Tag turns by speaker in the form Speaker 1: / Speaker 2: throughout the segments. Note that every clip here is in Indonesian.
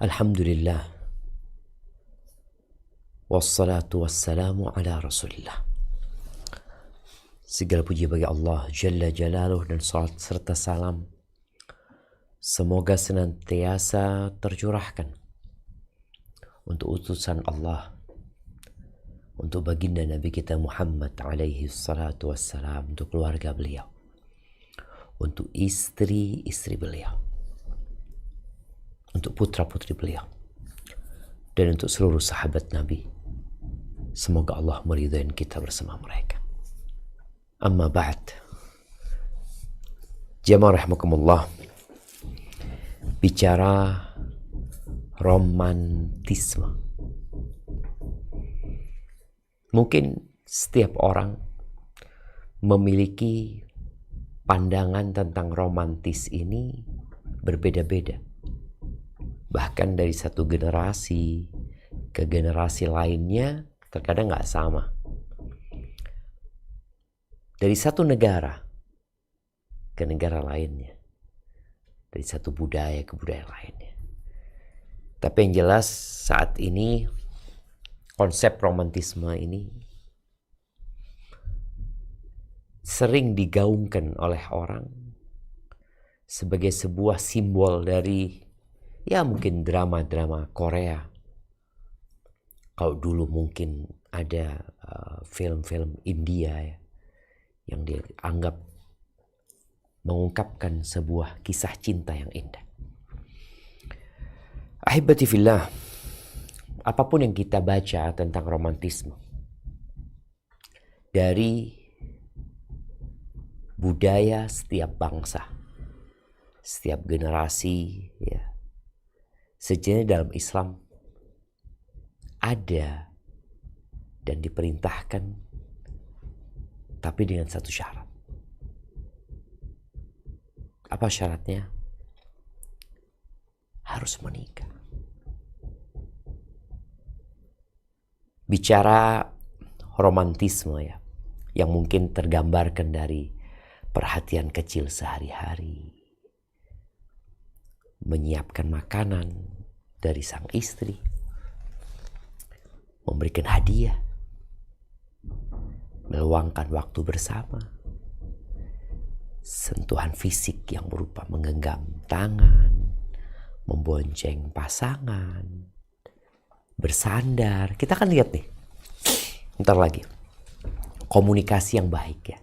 Speaker 1: Alhamdulillah. Wassalatu wassalamu ala Rasulillah. Segala puji bagi Allah Jalla Jalaluh, dan salat serta salam semoga senantiasa tercurahkan untuk utusan Allah, untuk baginda Nabi kita Muhammad alaihi salatu wassalam, untuk keluarga beliau, untuk istri-istri beliau, untuk putra-putri beliau, dan untuk seluruh sahabat Nabi. Semoga Allah meridai kita bersama mereka. Amma ba'd. Jamaah rahimakumullah. Bicara romantisme. Mungkin setiap orang memiliki pandangan tentang romantis ini berbeda-beda. Bahkan dari satu generasi ke generasi lainnya terkadang nggak sama. Dari satu negara ke negara lainnya, dari satu budaya ke budaya lainnya. Tapi yang jelas saat ini konsep romantisme ini sering digaungkan oleh orang sebagai sebuah simbol dari mungkin drama-drama Korea. Kalau dulu mungkin ada film-film India yang dianggap mengungkapkan sebuah kisah cinta yang indah. Ahibati fillah, apapun yang kita baca tentang romantisme, dari budaya setiap bangsa, setiap generasi, sejenis dalam Islam ada dan diperintahkan, tapi dengan satu syarat. Apa syaratnya? Harus menikah. Bicara romantisme yang mungkin tergambarkan dari perhatian kecil sehari-hari, menyiapkan makanan dari sang istri, memberikan hadiah, meluangkan waktu bersama, sentuhan fisik yang berupa menggenggam tangan, membonceng pasangan, bersandar. Kita akan lihat nih, bentar lagi, komunikasi yang baik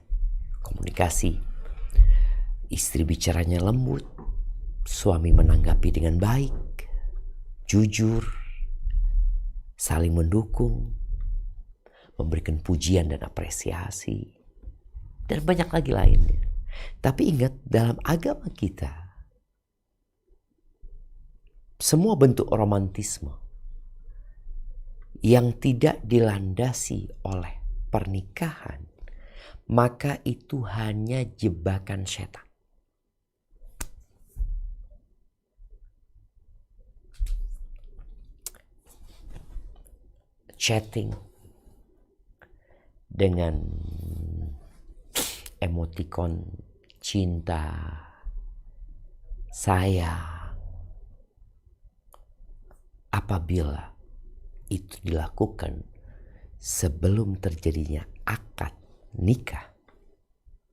Speaker 1: komunikasi. Istri bicaranya lembut, suami menanggapi dengan baik, jujur, saling mendukung, memberikan pujian dan apresiasi, dan banyak lagi lainnya. Tapi ingat, dalam agama kita, semua bentuk romantisme yang tidak dilandasi oleh pernikahan, maka itu hanya jebakan setan. Chatting dengan emotikon cinta, sayang, apabila itu dilakukan sebelum terjadinya akad nikah,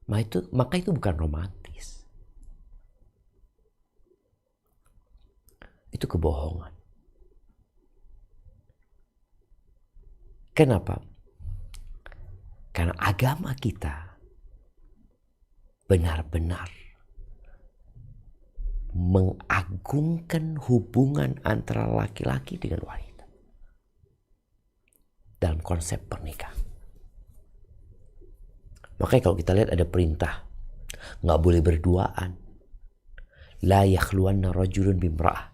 Speaker 1: maka itu bukan romantis. Itu kebohongan. Kenapa? Karena agama kita benar-benar mengagungkan hubungan antara laki-laki dengan wanita dalam konsep pernikahan. Makanya kalau kita lihat ada perintah, nggak boleh berduaan. La yakhluwanna rajulun bimra'ah.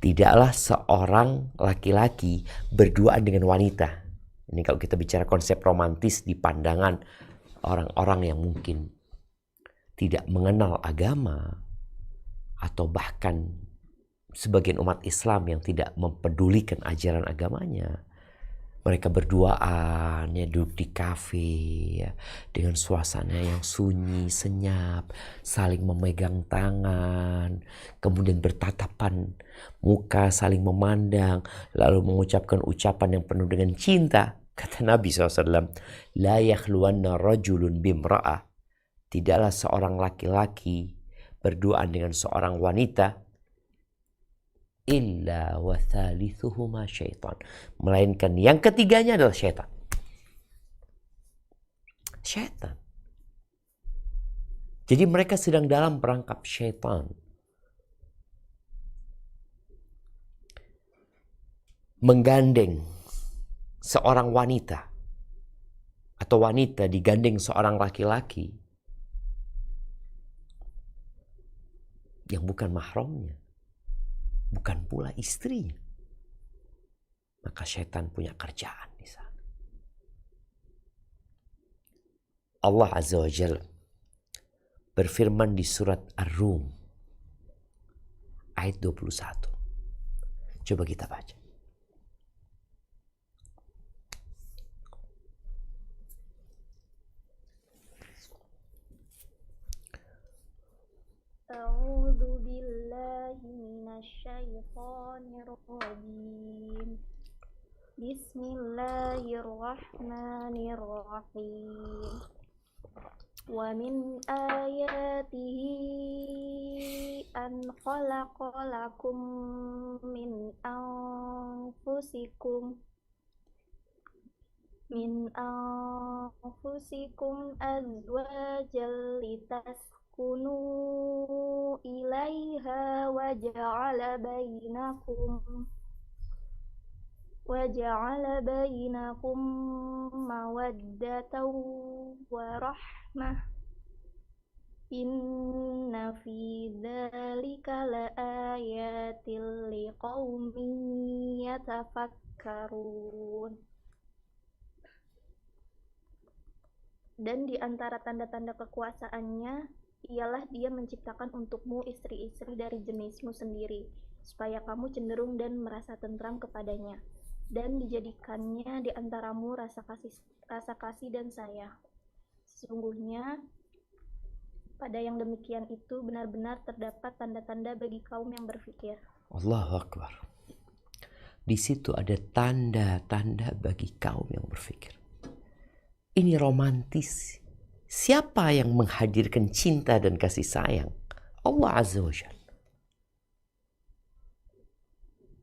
Speaker 1: Tidaklah seorang laki-laki berduaan dengan wanita. Ini kalau kita bicara konsep romantis di pandangan orang-orang yang mungkin tidak mengenal agama, atau bahkan sebagian umat Islam yang tidak mempedulikan ajaran agamanya, Mereka berduaan, ya, duduk di kafe, ya, dengan suasana yang sunyi, senyap, saling memegang tangan, kemudian bertatapan muka, saling memandang, lalu mengucapkan ucapan yang penuh dengan cinta. Kata Nabi SAW, La yakhluwanna rajulun bimra'ah. Tidaklah seorang laki-laki berduaan dengan seorang wanita, illa wa thalithuhuma syaitan, melainkan yang ketiganya adalah syaitan. Syaitan. Jadi mereka sedang dalam perangkap syaitan. Menggandeng seorang wanita atau wanita digandeng seorang laki-laki yang bukan mahramnya, bukan pula istrinya. Maka syaitan punya kerjaan di sana. Allah Azza wa Jalla berfirman di surat Ar-Rum ayat 21. Coba kita baca.
Speaker 2: A'udzu billahi minasyaitonir rajim. Bismillahirrahmanirrahim. Wa min ayatihi an khalaqa lakum min anfusikum azwajan litaskunu ilaiha wa ja'ala bainakum mawaddatan wa rahmah. Inna fi dzalika laayatil liqaumin yatafakkarun. Dan di antara tanda-tanda kekuasaannya ialah Dia menciptakan untukmu istri-istri dari jenismu sendiri, supaya kamu cenderung dan merasa tentram kepadanya, dan dijadikannya di antaramu rasa kasih dan sayang. Sesungguhnya pada yang demikian itu benar-benar terdapat tanda-tanda bagi kaum yang berfikir.
Speaker 1: Allahu Akbar. Di situ ada tanda-tanda bagi kaum yang berfikir. Ini romantis. Siapa yang menghadirkan cinta dan kasih sayang? Allah Azza wa Jalla.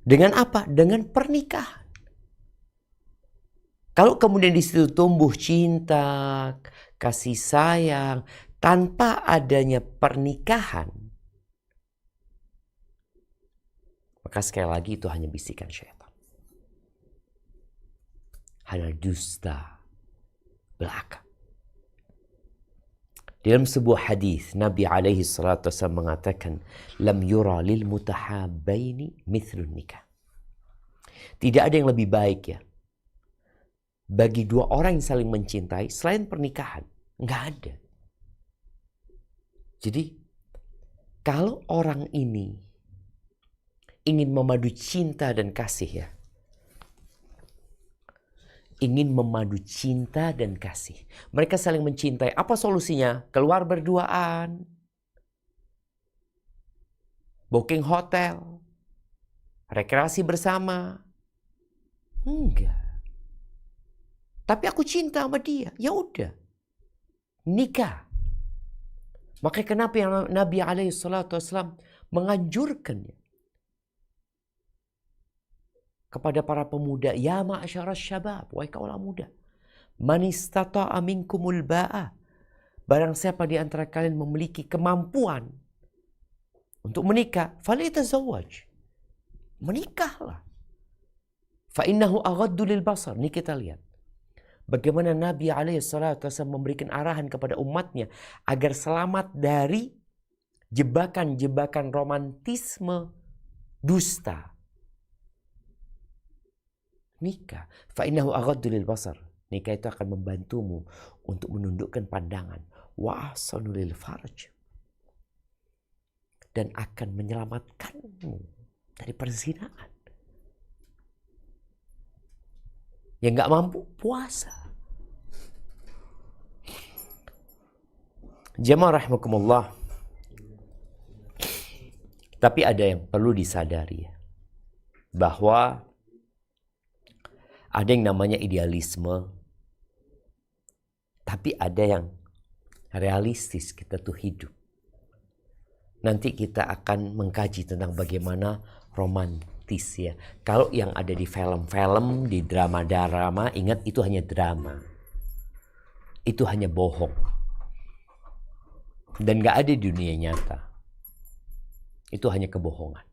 Speaker 1: Dengan apa? Dengan pernikahan. Kalau kemudian di situ tumbuh cinta, kasih sayang, tanpa adanya pernikahan, maka sekali lagi itu hanya bisikan syaitan. Hanya dusta belaka. Dalam sebuah hadis Nabi alaihi salatu wasallam mengatakan, lam yura lil mutahabbaini mithlun nikah. Tidak ada yang lebih baik ya bagi dua orang yang saling mencintai selain pernikahan. Enggak ada. Jadi kalau orang ini ingin memadu cinta dan kasih ya, ingin memadu cinta dan kasih. Mereka saling mencintai. Apa solusinya? Keluar berduaan. Booking hotel. Rekreasi bersama. Enggak. Tapi aku cinta sama dia. Ya udah. Nikah. Maka kenapa yang Nabi SAW menganjurkannya kepada para pemuda, ya ma'asyaras syabab, wahai kaulah muda, man istata'a minkumul ba'a, barang siapa di antara kalian memiliki kemampuan untuk menikah, falyatazawwaj, menikahlah, fa innahu aghaddu lil basar. Ini kita lihat bagaimana Nabi SAW memberikan arahan kepada umatnya agar selamat dari jebakan-jebakan romantisme dusta. Nikah, fa innahu aghaddu lil basar. Nikah itu akan membantumu untuk menundukkan pandangan, wa ahsanu lil farj, dan akan menyelamatkanmu dari perzinaan. Yang nggak mampu puasa. Jemaah rahimakumullah. Tapi ada yang perlu disadari ya, bahwa ada yang namanya idealisme, tapi ada yang realistis kita tuh hidup. Nanti kita akan mengkaji tentang bagaimana romantis ya. Kalau yang ada di film-film, di drama-drama, ingat itu hanya drama. Itu hanya bohong. Dan gak ada di dunia nyata. Itu hanya kebohongan.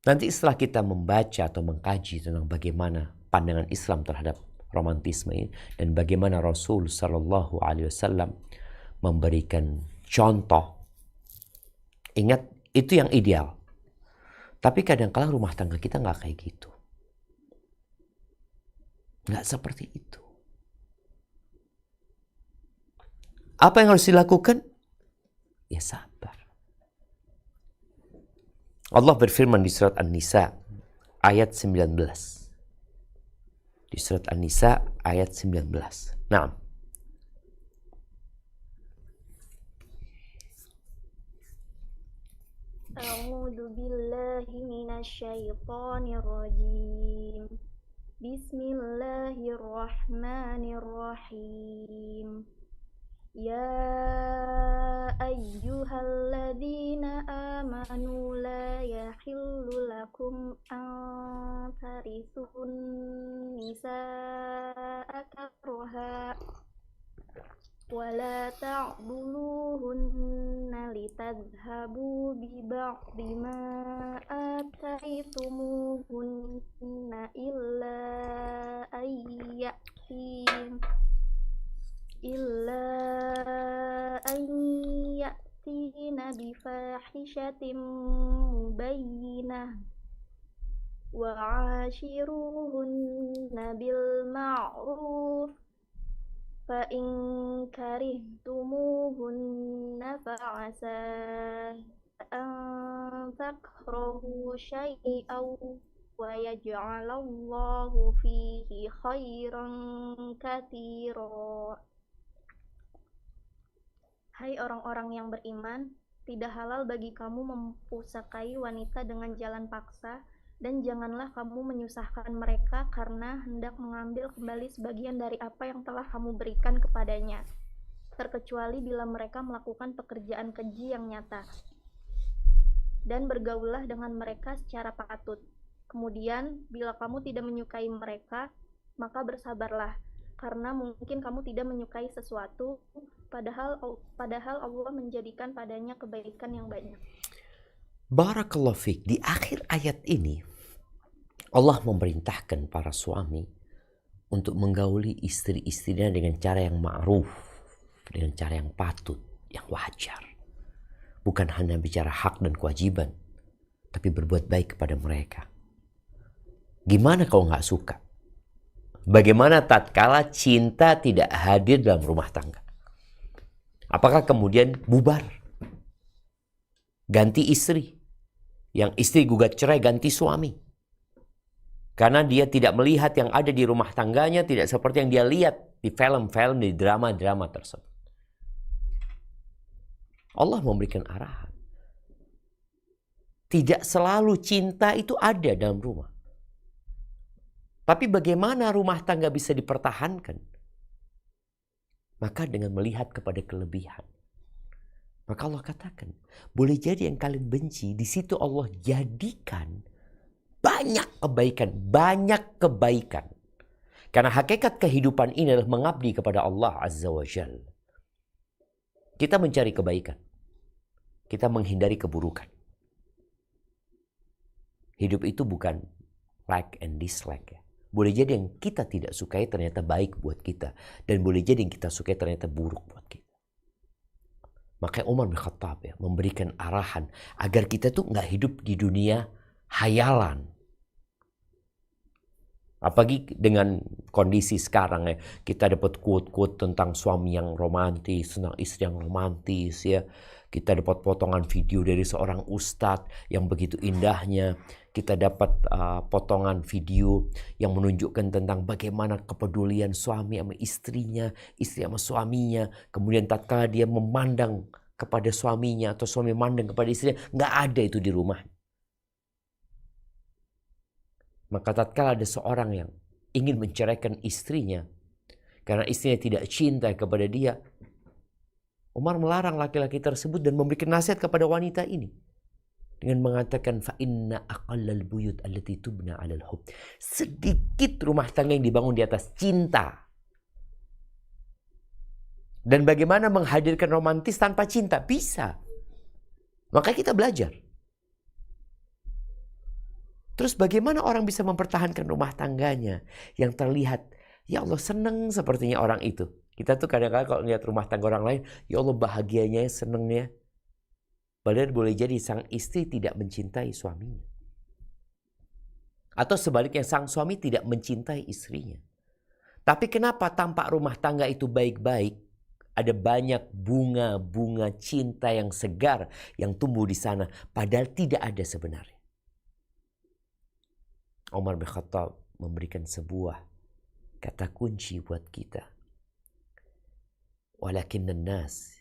Speaker 1: Nanti setelah kita membaca atau mengkaji tentang bagaimana pandangan Islam terhadap romantisme ini dan bagaimana Rasul Shallallahu Alaihi Wasallam memberikan contoh, ingat itu yang ideal. Tapi kadang-kala rumah tangga kita nggak kayak gitu, nggak seperti itu. Apa yang harus dilakukan? Ya sabar. Allah berfirman di surat An-Nisa ayat 19. Di surat An-Nisa ayat 19. Naam.
Speaker 2: A'udzu billahi minasyaitonir rajim. Bismillahirrahmanirrahim. Ya ayyuhalladzina amanu la yahillu lakum an tarithun nisaa karha wa la ta'dhuluhunna litadhhabu bi ba'di ma ataytumuhunna illa an ya'tina bifahishatin mubayyinah wa 'ashiruhunna bil ma'ruf fa in karihtumuhunna fa'asa an takrahu syai'an wa yaj'alallahu fihi khairan katsira. Hai orang-orang yang beriman, tidak halal bagi kamu mempusakai wanita dengan jalan paksa, dan janganlah kamu menyusahkan mereka karena hendak mengambil kembali sebagian dari apa yang telah kamu berikan kepadanya, terkecuali bila mereka melakukan pekerjaan keji yang nyata. Dan bergaullah dengan mereka secara patut. Kemudian, bila kamu tidak menyukai mereka, maka bersabarlah, karena mungkin kamu tidak menyukai sesuatu, padahal Allah menjadikan padanya kebaikan yang banyak.
Speaker 1: Barakallahu fiik. Di akhir ayat ini Allah memerintahkan para suami untuk menggauli istri-istrinya dengan cara yang ma'ruf, dengan cara yang patut, yang wajar. Bukan hanya bicara hak dan kewajiban, tapi berbuat baik kepada mereka. Gimana kalau nggak suka? Bagaimana tatkala cinta tidak hadir dalam rumah tangga? Apakah kemudian bubar? Ganti istri. Yang istri gugat cerai ganti suami. Karena dia tidak melihat yang ada di rumah tangganya tidak seperti yang dia lihat di film-film, di drama-drama tersebut. Allah memberikan arahan. Tidak selalu cinta itu ada dalam rumah. Tapi bagaimana rumah tangga bisa dipertahankan? Maka dengan melihat kepada kelebihan. Maka Allah katakan, boleh jadi yang kalian benci, di situ Allah jadikan banyak kebaikan. Karena hakikat kehidupan ini adalah mengabdi kepada Allah Azza wa Jalla. Kita mencari kebaikan. Kita menghindari keburukan. Hidup itu bukan like and dislike ya. Boleh jadi yang kita tidak sukai ternyata baik buat kita. Dan boleh jadi yang kita sukai ternyata buruk buat kita. Makanya Umar bin Khattab ya, memberikan arahan agar kita tuh nggak hidup di dunia hayalan. Apalagi dengan kondisi sekarang ya, kita dapat quote-quote tentang suami yang romantis, tentang istri yang romantis ya. Kita dapat potongan video dari seorang ustadz yang begitu indahnya. Kita dapat potongan video yang menunjukkan tentang bagaimana kepedulian suami sama istrinya, istri sama suaminya. Kemudian tatkala dia memandang kepada suaminya atau suami memandang kepada istrinya, nggak ada itu di rumah. Maka tatkala ada seorang yang ingin menceraikan istrinya karena istrinya tidak cinta kepada dia, Umar melarang laki-laki tersebut dan memberikan nasihat kepada wanita ini dengan mengatakan fa inna aqallal buyut allati tubna 'alal hub. Sedikit rumah tangga yang dibangun di atas cinta. Dan bagaimana menghadirkan romantis tanpa cinta? Bisa. Maka kita belajar. Terus bagaimana orang bisa mempertahankan rumah tangganya yang terlihat, ya Allah senang sepertinya orang itu. Kita tuh kadang-kadang kalau lihat rumah tangga orang lain, ya Allah bahagianya, senangnya. Padahal boleh jadi sang istri tidak mencintai suaminya. Atau sebaliknya sang suami tidak mencintai istrinya. Tapi kenapa tampak rumah tangga itu baik-baik? Ada banyak bunga-bunga cinta yang segar yang tumbuh di sana. Padahal tidak ada sebenarnya. Umar bin Khattab memberikan sebuah kata kunci buat kita. Walakinnan nas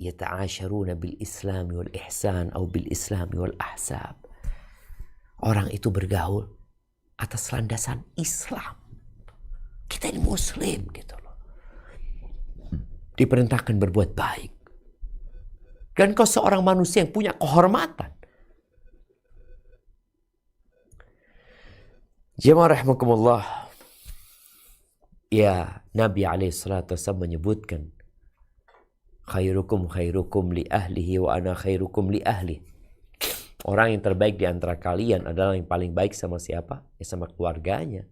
Speaker 1: yata'asharuna bil Islam wal ihsan atau bil Islam wal ahsab. Orang itu bergaul atas landasan Islam. Kita ini muslim gitu loh. Diperintahkan berbuat baik. Dan kau seorang manusia yang punya kehormatan. Jemaah rahimakumullah. Ya, Nabi SAW menyebutkan, khairukum khairukum li ahlihi wa ana khairukum li ahli. Orang yang terbaik di antara kalian adalah yang paling baik sama siapa? Ya sama keluarganya.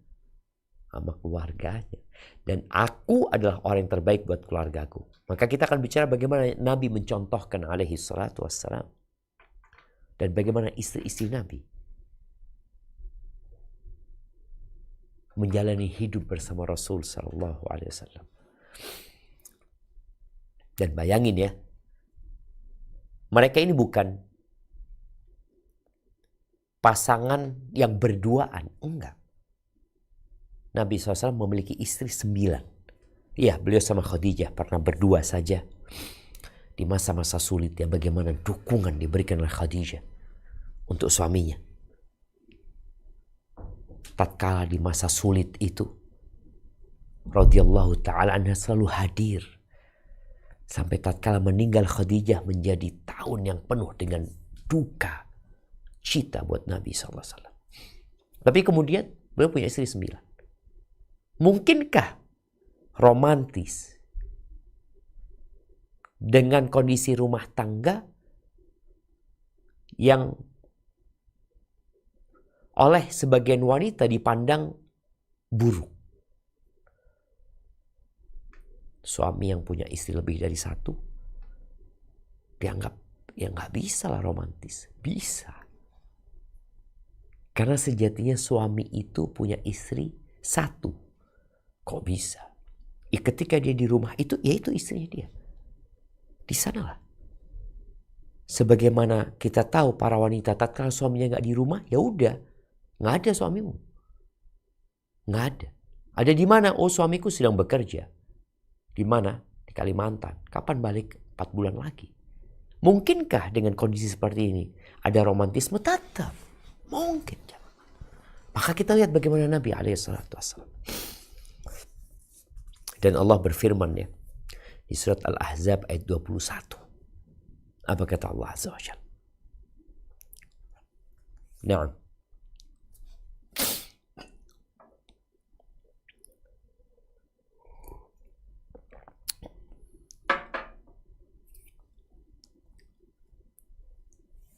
Speaker 1: Sama keluarganya. Dan aku adalah orang yang terbaik buat keluargaku. Maka kita akan bicara bagaimana Nabi mencontohkan alaihi salatu wassalam. Dan bagaimana istri-istri Nabi menjalani hidup bersama Rasul sallallahu alaihi wasallam. Dan bayangin ya, mereka ini bukan pasangan yang berduaan, enggak. Nabi SAW memiliki istri 9. Iya, beliau sama Khadijah pernah berdua saja. Di masa-masa sulit ya, bagaimana dukungan diberikan oleh Khadijah untuk suaminya. Tatkala di masa sulit itu, radhiyallahu ta'ala anha selalu hadir. Sampai tatkala meninggal Khadijah menjadi tahun yang penuh dengan duka cita buat Nabi SAW. Tapi kemudian beliau punya istri 9. Mungkinkah romantis dengan kondisi rumah tangga yang oleh sebagian wanita dipandang buruk? Suami yang punya istri lebih dari 1 dianggap ya nggak bisa lah romantis. Bisa. Karena sejatinya suami itu punya istri 1. Kok bisa? Ya ketika dia di rumah itu, ya itu istrinya dia. Di sanalah. Sebagaimana kita tahu para wanita tatkala suaminya nggak di rumah, ya udah, nggak ada suamimu. Nggak ada. Ada di mana? Oh, suamiku sedang bekerja. Di mana? Di Kalimantan. Kapan balik? 4 bulan lagi. Mungkinkah dengan kondisi seperti ini ada romantisme? Tetap. Mungkin. Maka kita lihat bagaimana Nabi SAW. Dan Allah berfirman ya, di surat Al-Ahzab ayat 21. Apa kata Allah Azza wa Jalla? Naam.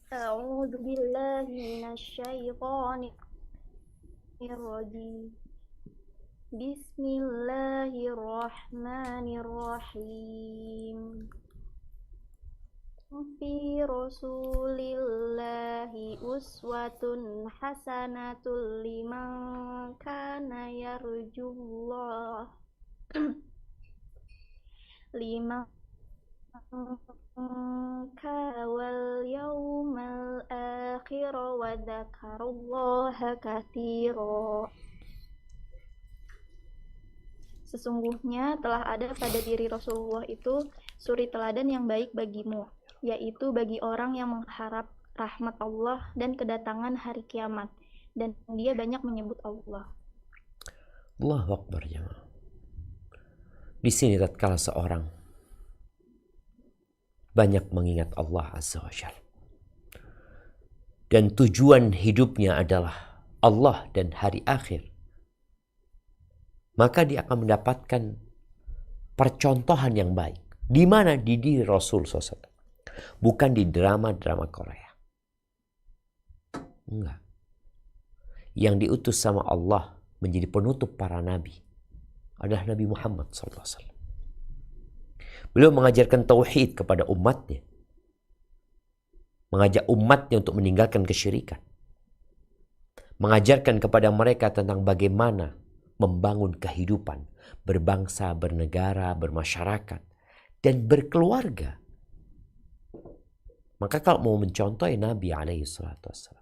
Speaker 2: A'udzu billahi minasyaitonir rajim. Bismillahirrahmanirrahim. Fi Rasulillahi uswatun hasanatul liman kana yarjullah liman wal yawmal akhir wa dzakarullaha katsira. Sesungguhnya telah ada pada diri Rasulullah itu suri teladan yang baik bagimu, yaitu bagi orang yang mengharap rahmat Allah dan kedatangan hari kiamat, dan dia banyak menyebut Allah.
Speaker 1: Allahu Akbar jemaah. Di sini tatkala seorang banyak mengingat Allah Azza wa Jalla dan tujuan hidupnya adalah Allah dan hari akhir, maka dia akan mendapatkan percontohan yang baik. Di mana? Di diri Rasul SAW. Bukan di drama-drama Korea. Enggak. Yang diutus sama Allah menjadi penutup para nabi adalah Nabi Muhammad SAW. Beliau mengajarkan tauhid kepada umatnya. Mengajak umatnya untuk meninggalkan kesyirikan. Mengajarkan kepada mereka tentang bagaimana membangun kehidupan, berbangsa, bernegara, bermasyarakat, dan berkeluarga. Maka kalau mau mencontoh Nabi SAW.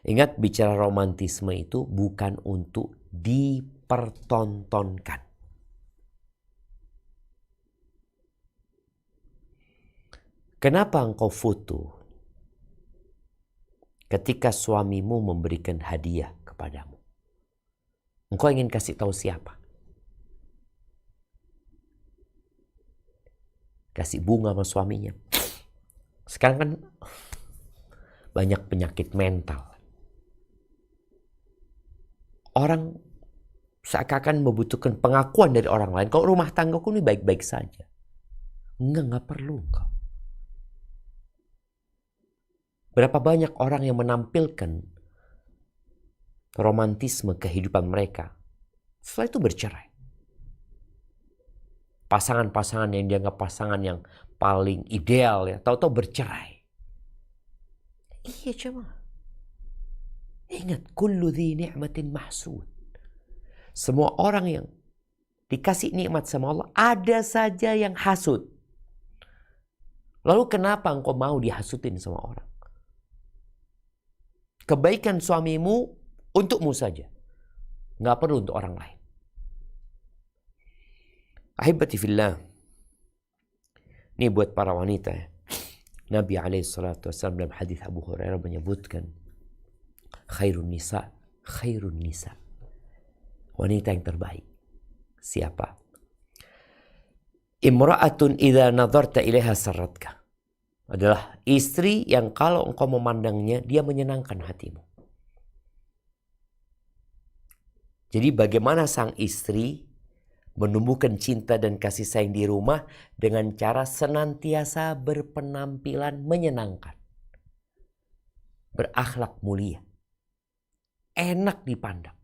Speaker 1: Ingat, bicara romantisme itu bukan untuk dipertontonkan. Kenapa engkau foto ketika suamimu memberikan hadiah kepadamu? Engkau ingin kasih tahu siapa? Kasih bunga sama suaminya. Sekarang kan banyak penyakit mental. Orang seakan-akan membutuhkan pengakuan dari orang lain. Kalau rumah tanggaku ini baik-baik saja. Enggak perlu engkau. Berapa banyak orang yang menampilkan romantisme kehidupan mereka, setelah itu bercerai. Pasangan-pasangan yang dianggap pasangan yang paling ideal, ya, tahu-tahu bercerai. Iya cuma. Ingat, kullu dhi ni'matin mahsud. Semua orang yang dikasih nikmat sama Allah, ada saja yang hasud. Lalu kenapa engkau mau dihasutin sama orang? Kebaikan suamimu untukmu saja. Nggak perlu untuk orang lain. Ahibati fillah. Ini buat para wanita ya. Nabi SAW dalam hadis Abu Hurairah menyebutkan khairun nisa. Wanita yang terbaik. Siapa? Imra'atun idza nadharta ilaiha sarratka. Adalah istri yang kalau engkau memandangnya, dia menyenangkan hatimu. Jadi bagaimana sang istri menumbuhkan cinta dan kasih sayang di rumah dengan cara senantiasa berpenampilan menyenangkan. Berakhlak mulia. Enak dipandang.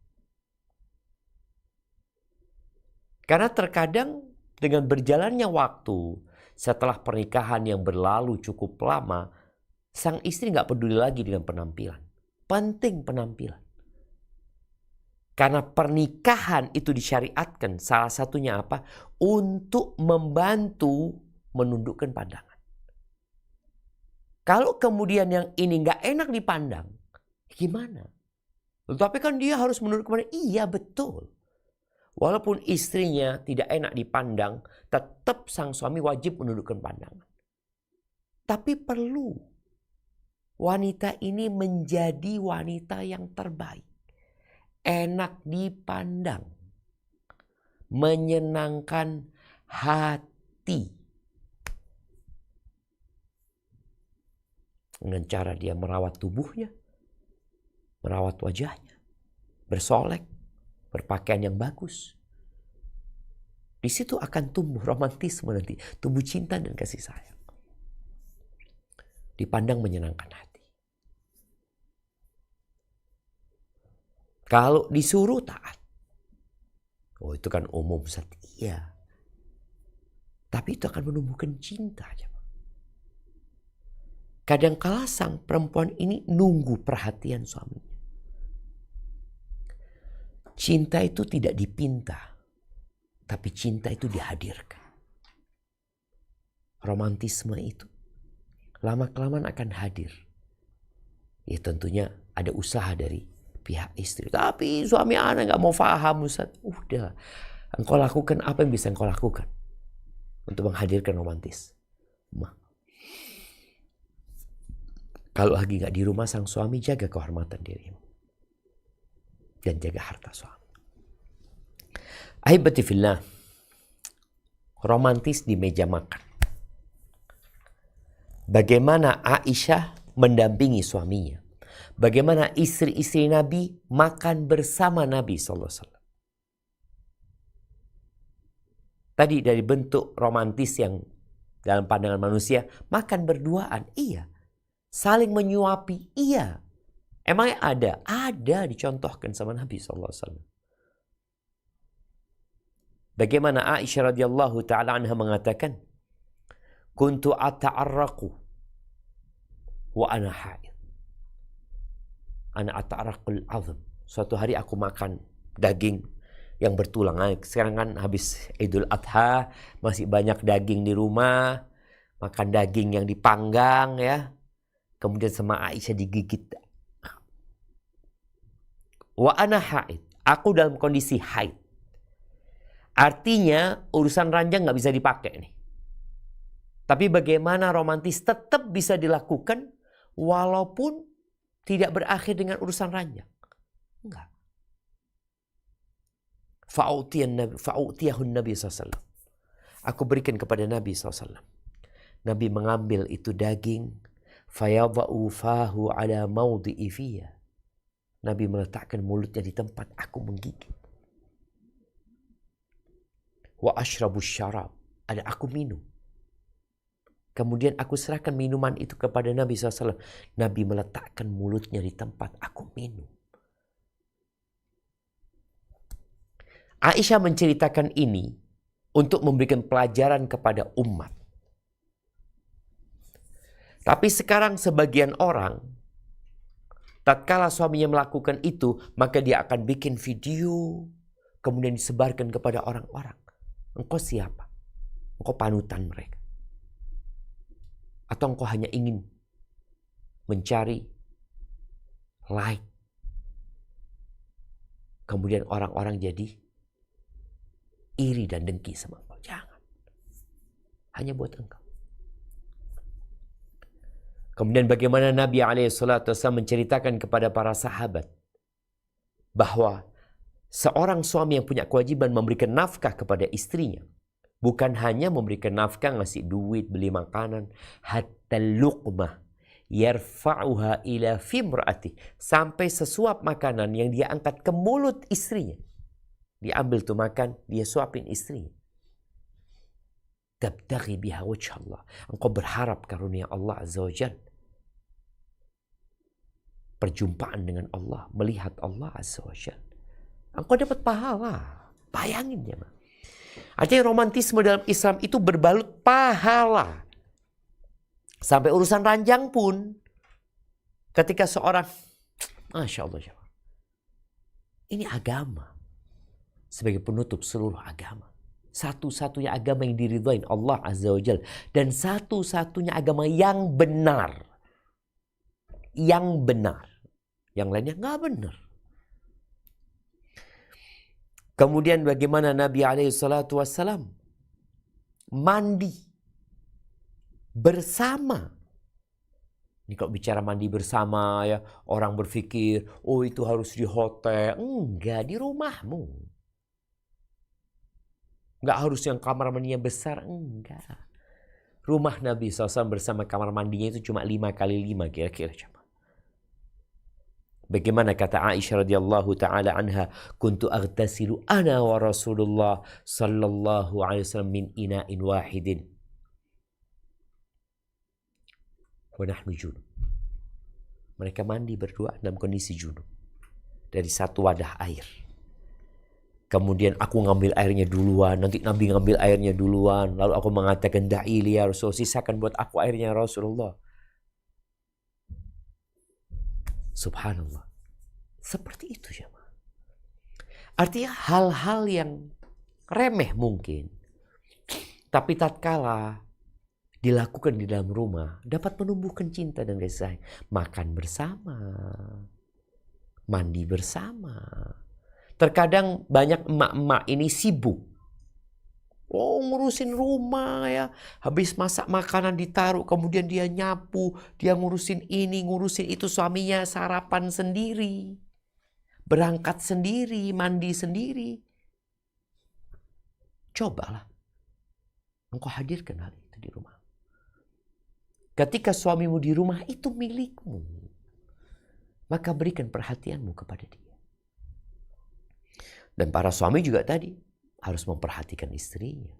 Speaker 1: Karena terkadang dengan berjalannya waktu, setelah pernikahan yang berlalu cukup lama, sang istri nggak peduli lagi dengan penampilan. Penting penampilan. Karena pernikahan itu disyariatkan, salah satunya apa? Untuk membantu menundukkan pandangan. Kalau kemudian yang ini nggak enak dipandang, gimana? Tapi kan dia harus menundukkan pandangan. Iya betul. Walaupun istrinya tidak enak dipandang, tetap sang suami wajib menundukkan pandangan. Tapi perlu wanita ini menjadi wanita yang terbaik. Enak dipandang. Menyenangkan hati. Dengan cara dia merawat tubuhnya. Merawat wajahnya. Bersolek. Berpakaian yang bagus. Di situ akan tumbuh romantisme nanti. Tumbuh cinta dan kasih sayang. Dipandang menyenangkan hati. Kalau disuruh taat. Oh itu kan umum setia. Tapi itu akan menumbuhkan cinta. Kadangkala sang perempuan ini nunggu perhatian suaminya. Cinta itu tidak dipinta, tapi cinta itu dihadirkan. romantisme itu lama-kelamaan akan hadir. Ya tentunya ada usaha dari pihak istri. Tapi suami anak gak mau paham, Ustaz. Udah, engkau lakukan apa yang bisa engkau lakukan untuk menghadirkan romantis. Kalau lagi gak di rumah sang suami, jaga kehormatan dirimu. Dan jaga harta suami. Ahibati fillah, romantis di meja makan. Bagaimana Aisyah mendampingi suaminya. Bagaimana istri-istri Nabi makan bersama Nabi SAW. Tadi dari bentuk romantis yang dalam pandangan manusia, makan berduaan, iya. Saling menyuapi, iya. Emangnya ada? Ada, dicontohkan sama Nabi SAW. Bagaimana Aisyah radhiyallahu ta'ala anha mengatakan, kuntu ata'arraqu wa ana haid. Ana ata'arraqul azm. Suatu hari aku makan daging yang bertulang. Sekarang kan habis Idul Adha, masih banyak daging di rumah. Makan daging yang dipanggang ya. Kemudian sama Aisyah digigit. Wa ana haid. Aku dalam kondisi haid. Artinya urusan ranjang gak bisa dipakai nih. Tapi bagaimana romantis tetap bisa dilakukan walaupun tidak berakhir dengan urusan ranjang. Enggak. Fa'utiyahun Nabi SAW. Aku berikan kepada Nabi SAW. Nabi mengambil itu daging. Fayadha'u fahu ala mawdi'i fiyya. Nabi meletakkan mulutnya di tempat aku menggigit. Wa ashrabu syarab. Ada aku minum. Kemudian aku serahkan minuman itu kepada Nabi SAW. Nabi meletakkan mulutnya di tempat aku minum. Aisyah menceritakan ini untuk memberikan pelajaran kepada umat. Tapi sekarang sebagian orang, tatkala suaminya melakukan itu, maka dia akan bikin video, kemudian disebarkan kepada orang-orang. Engkau siapa? Engkau panutan mereka. Atau engkau hanya ingin mencari like. Kemudian orang-orang jadi iri dan dengki sama engkau. Jangan. Hanya buat engkau. Kemudian bagaimana Nabi SAW menceritakan kepada para sahabat bahwa seorang suami yang punya kewajiban memberikan nafkah kepada istrinya. Bukan hanya memberikan nafkah, ngasih duit, beli makanan. Hatta luqmah yarfa'uha ila fimra'ati. Sampai sesuap makanan yang dia angkat ke mulut istrinya. Diambil tuh makan, dia suapin istrinya. Tabtaghi biha wajh Allah. Engkau berharap karunia Allah Azza wa Jalla. Perjumpaan dengan Allah, melihat Allah Azza wa Jalla. Engkau dapat pahala. Bayangin ya, Ma. Artinya romantisme dalam Islam itu berbalut pahala. Sampai urusan ranjang pun. Ketika seorang, Masya Allah. Ini agama. Sebagai penutup seluruh agama. Satu-satunya agama yang diridhoin Allah Azza wa Jalla. Dan satu-satunya agama yang benar. Yang benar. Yang lainnya nggak benar. Kemudian bagaimana Nabi SAW mandi bersama. Ini kalau bicara mandi bersama ya, orang berpikir, oh itu harus di hotel. Enggak, di rumahmu. Enggak harus yang kamar mandinya besar, enggak. Rumah Nabi SAW bersama kamar mandinya itu cuma 5x5 kira-kira. Bagaimana kata Aisyah radhiyallahu taala anha, kuntu aghtasilu ana wa Rasulullah sallallahu alaihi wasallam min ina'in wahidin. Wa nahnu junub. Mereka mandi berdua dalam kondisi junub. Dari satu wadah air. Kemudian aku ngambil airnya duluan, nanti Nabi ngambil airnya duluan, lalu aku mengatakan da'ili ya Rasul, sisakan buat aku airnya Rasulullah. Subhanallah. Seperti itu ya. Artinya hal-hal yang remeh mungkin. Tapi tatkala dilakukan di dalam rumah dapat menumbuhkan cinta dan kasih sayang. Makan bersama, mandi bersama. Terkadang banyak emak-emak ini sibuk. Oh, ngurusin rumah ya. Habis masak makanan ditaruh, kemudian dia nyapu, dia ngurusin ini, ngurusin itu. Suaminya sarapan sendiri, berangkat sendiri, mandi sendiri. Cobalah engkau hadirkan hal itu di rumah. Ketika suamimu di rumah, itu milikmu. Maka berikan perhatianmu kepada dia. Dan para suami juga tadi harus memperhatikan istrinya.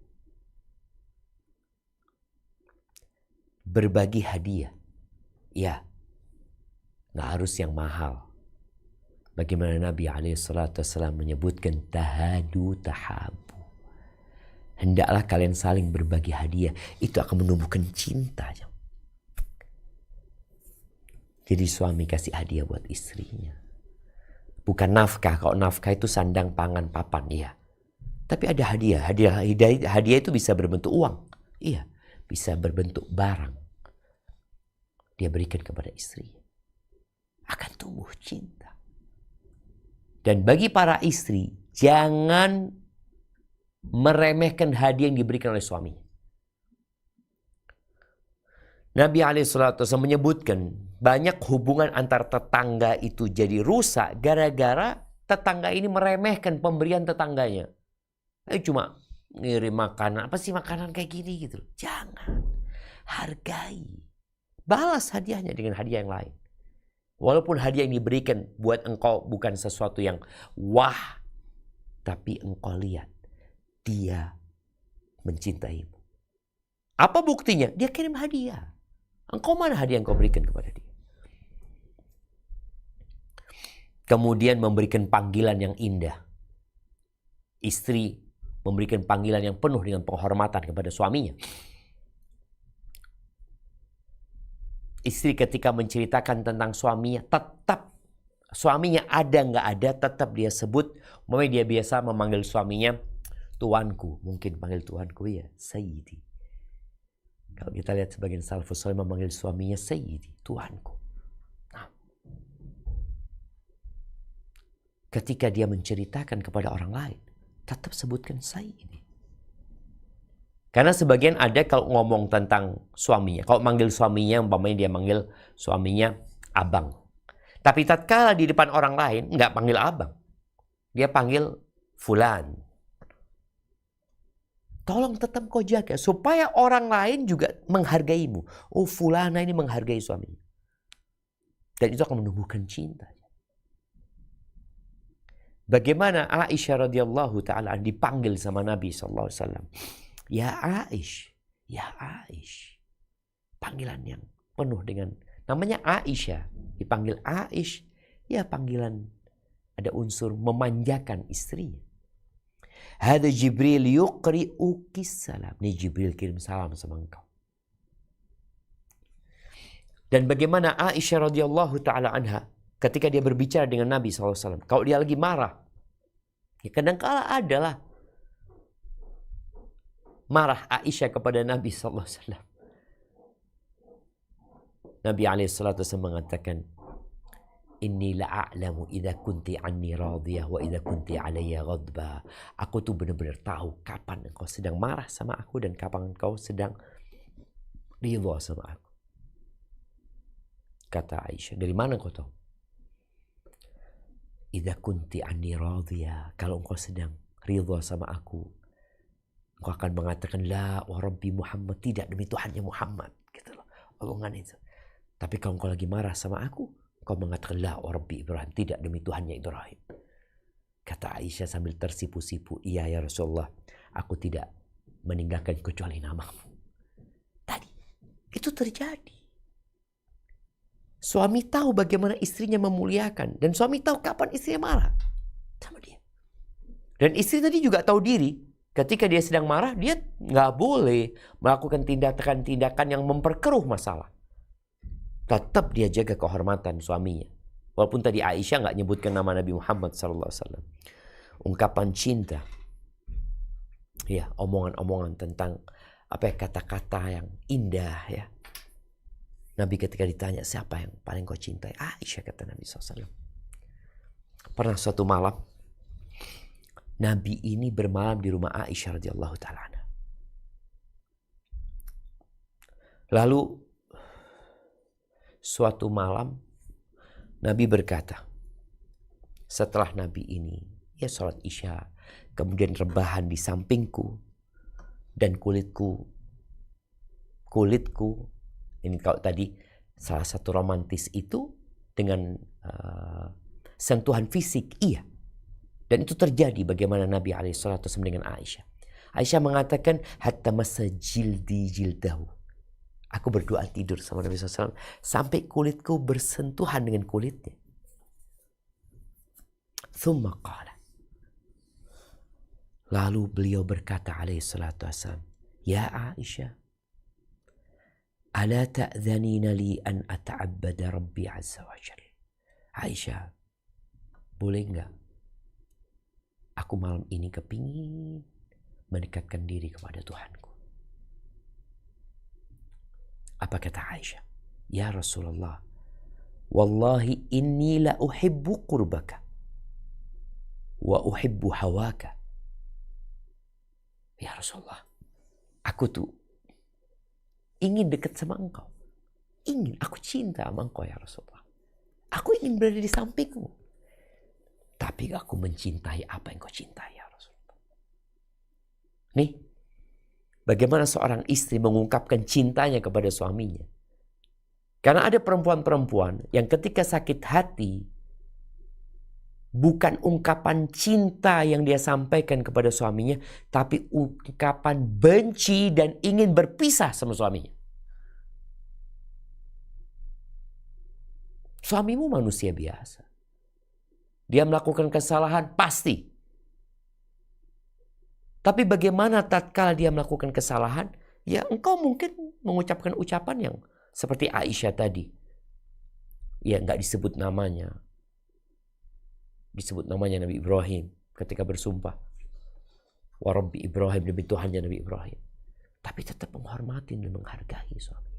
Speaker 1: Berbagi hadiah. Ya, nggak harus yang mahal. Bagaimana Nabi SAW menyebutkan tahadu tahabu. Hendaklah kalian saling berbagi hadiah. Itu akan menumbuhkan cinta. Jadi suami kasih hadiah buat istrinya. Bukan nafkah. Kalau nafkah itu sandang, pangan, papan. Iya. Tapi ada hadiah. Hadiah itu bisa berbentuk uang. Iya. Bisa berbentuk barang. Dia berikan kepada istrinya. Akan tumbuh cinta. Dan bagi para istri, jangan meremehkan hadiah yang diberikan oleh suaminya. Nabi SAW menyebutkan banyak hubungan antar tetangga itu jadi rusak gara-gara tetangga ini meremehkan pemberian tetangganya. Cuma ngirim makanan, apa sih makanan kayak gini gitu. Jangan. Hargai. Balas hadiahnya dengan hadiah yang lain. Walaupun hadiah yang diberikan buat engkau bukan sesuatu yang wah. Tapi engkau lihat. Dia mencintaimu. Apa buktinya? Dia kirim hadiah. Engkau mana hadiah yang kau berikan kepada dia? Kemudian memberikan panggilan yang indah. Istri memberikan panggilan yang penuh dengan penghormatan kepada suaminya. Istri ketika menceritakan tentang suaminya, tetap suaminya ada nggak ada, tetap dia sebut. Mungkin dia biasa memanggil suaminya tuanku. Mungkin panggil tuanku ya, Sayyidi. Kalau kita lihat sebagian salafus saleh memanggil suaminya Sayyidi, tuanku. Nah, ketika dia menceritakan kepada orang lain, tetap sebutkan Sayyidi. Karena sebagian ada kalau ngomong tentang suaminya, kalau manggil suaminya, umpamanya dia manggil suaminya abang. Tapi tatkala di depan orang lain, nggak panggil abang. Dia panggil fulan. Tolong tetap kau jaga supaya orang lain juga menghargaimu. Oh, fulana ini menghargai suaminya. Dan itu akan menumbuhkan cinta. Bagaimana Aisyah radhiyallahu taala dipanggil sama Nabi sallallahu alaihi wasallam. Ya Aish, ya Aish. Panggilan yang penuh dengan namanya Aisyah, dipanggil Aish, ya panggilan ada unsur memanjakan istrinya. Hada Jibril yuqri'uki salam. Ini Jibril kirim salam sama engkau. Dan bagaimana Aisyah radhiyallahu taala anha ketika dia berbicara dengan Nabi SAW. Kalau dia lagi marah, ya kadang-kala adalah marah Aisyah kepada Nabi SAW. Nabi SAW mengatakan, Inni la'a'lamu idha kunti anni radiyah wa idha kunti alayya ghadbah. Aku tuh benar-benar tahu kapan engkau sedang marah sama aku dan kapan engkau sedang ridha sama aku. Kata Aisyah, dari mana engkau tahu? Idha kunti anni radiyah. Kalau engkau sedang ridha sama aku, engkau akan mengatakan, La wa Rabbi Muhammad. Tidak, demi Tuhannya Muhammad. Gitu loh. Omongan itu. Tapi kalau engkau lagi marah sama aku, kau mengatakan la wa Rabbi Ibrahim, tidak demi Tuhannya Ibrahim. Kata Aisyah sambil tersipu-sipu, iya ya Rasulullah, aku tidak meninggalkan kecuali namamu. Tadi itu terjadi. Suami tahu bagaimana istrinya memuliakan dan suami tahu kapan istrinya marah sama dia. Dan istri tadi juga tahu diri, ketika dia sedang marah dia nggak boleh melakukan tindakan-tindakan yang memperkeruh masalah. Tetap dia jaga kehormatan suaminya. Walaupun tadi Aisyah nggak nyebutkan nama Nabi Muhammad SAW. Ungkapan cinta. Ya, omongan-omongan tentang kata-kata yang indah ya. Nabi ketika ditanya siapa yang paling kau cintai, Aisyah, kata Nabi SAW. Pernah suatu malam Nabi ini bermalam di rumah Aisyah radhiyallahu taala anha. Lalu suatu malam Nabi berkata, setelah Nabi ini ya sholat Isya, kemudian rebahan di sampingku, dan kulitku ini kalau tadi salah satu romantis itu dengan sentuhan fisik, iya. Dan itu terjadi bagaimana Nabi SAW dengan Aisyah. Aisyah mengatakan, hatta masa jildi jildahu. Aku berdoa tidur sama Nabi SAW sampai kulitku bersentuhan dengan kulitnya. Thumma qala. Lalu beliau berkata alaihissalam, ya Aisyah, ala ta'dhanina li an ata'abbada Rabbi azza wa jalla. Aisyah, boleh enggak aku malam ini kepingin mendekatkan diri kepada Tuhanku. Apa kata Aisyah? Ya Rasulullah, wallahi inni la uhibbu qurbaka wa uhibbu hawaka. Ya Rasulullah, aku tuh ingin dekat sama engkau. Aku cinta sama engkau ya Rasulullah. Aku ingin berada di sampingmu. Tapi aku mencintai apa yang kau cintai ya Rasulullah. Nih, bagaimana seorang istri mengungkapkan cintanya kepada suaminya. Karena ada perempuan-perempuan yang ketika sakit hati, bukan ungkapan cinta yang dia sampaikan kepada suaminya, tapi ungkapan benci dan ingin berpisah sama suaminya. Suamimu manusia biasa. Dia melakukan kesalahan, pasti. Tapi bagaimana tatkala dia melakukan kesalahan, ya engkau mungkin mengucapkan ucapan yang seperti Aisyah tadi. Ya nggak disebut namanya. Disebut namanya Nabi Ibrahim ketika bersumpah. Wa Rabbi Ibrahim, demi Tuhannya Nabi Ibrahim. Tapi tetap menghormati dan menghargai suami.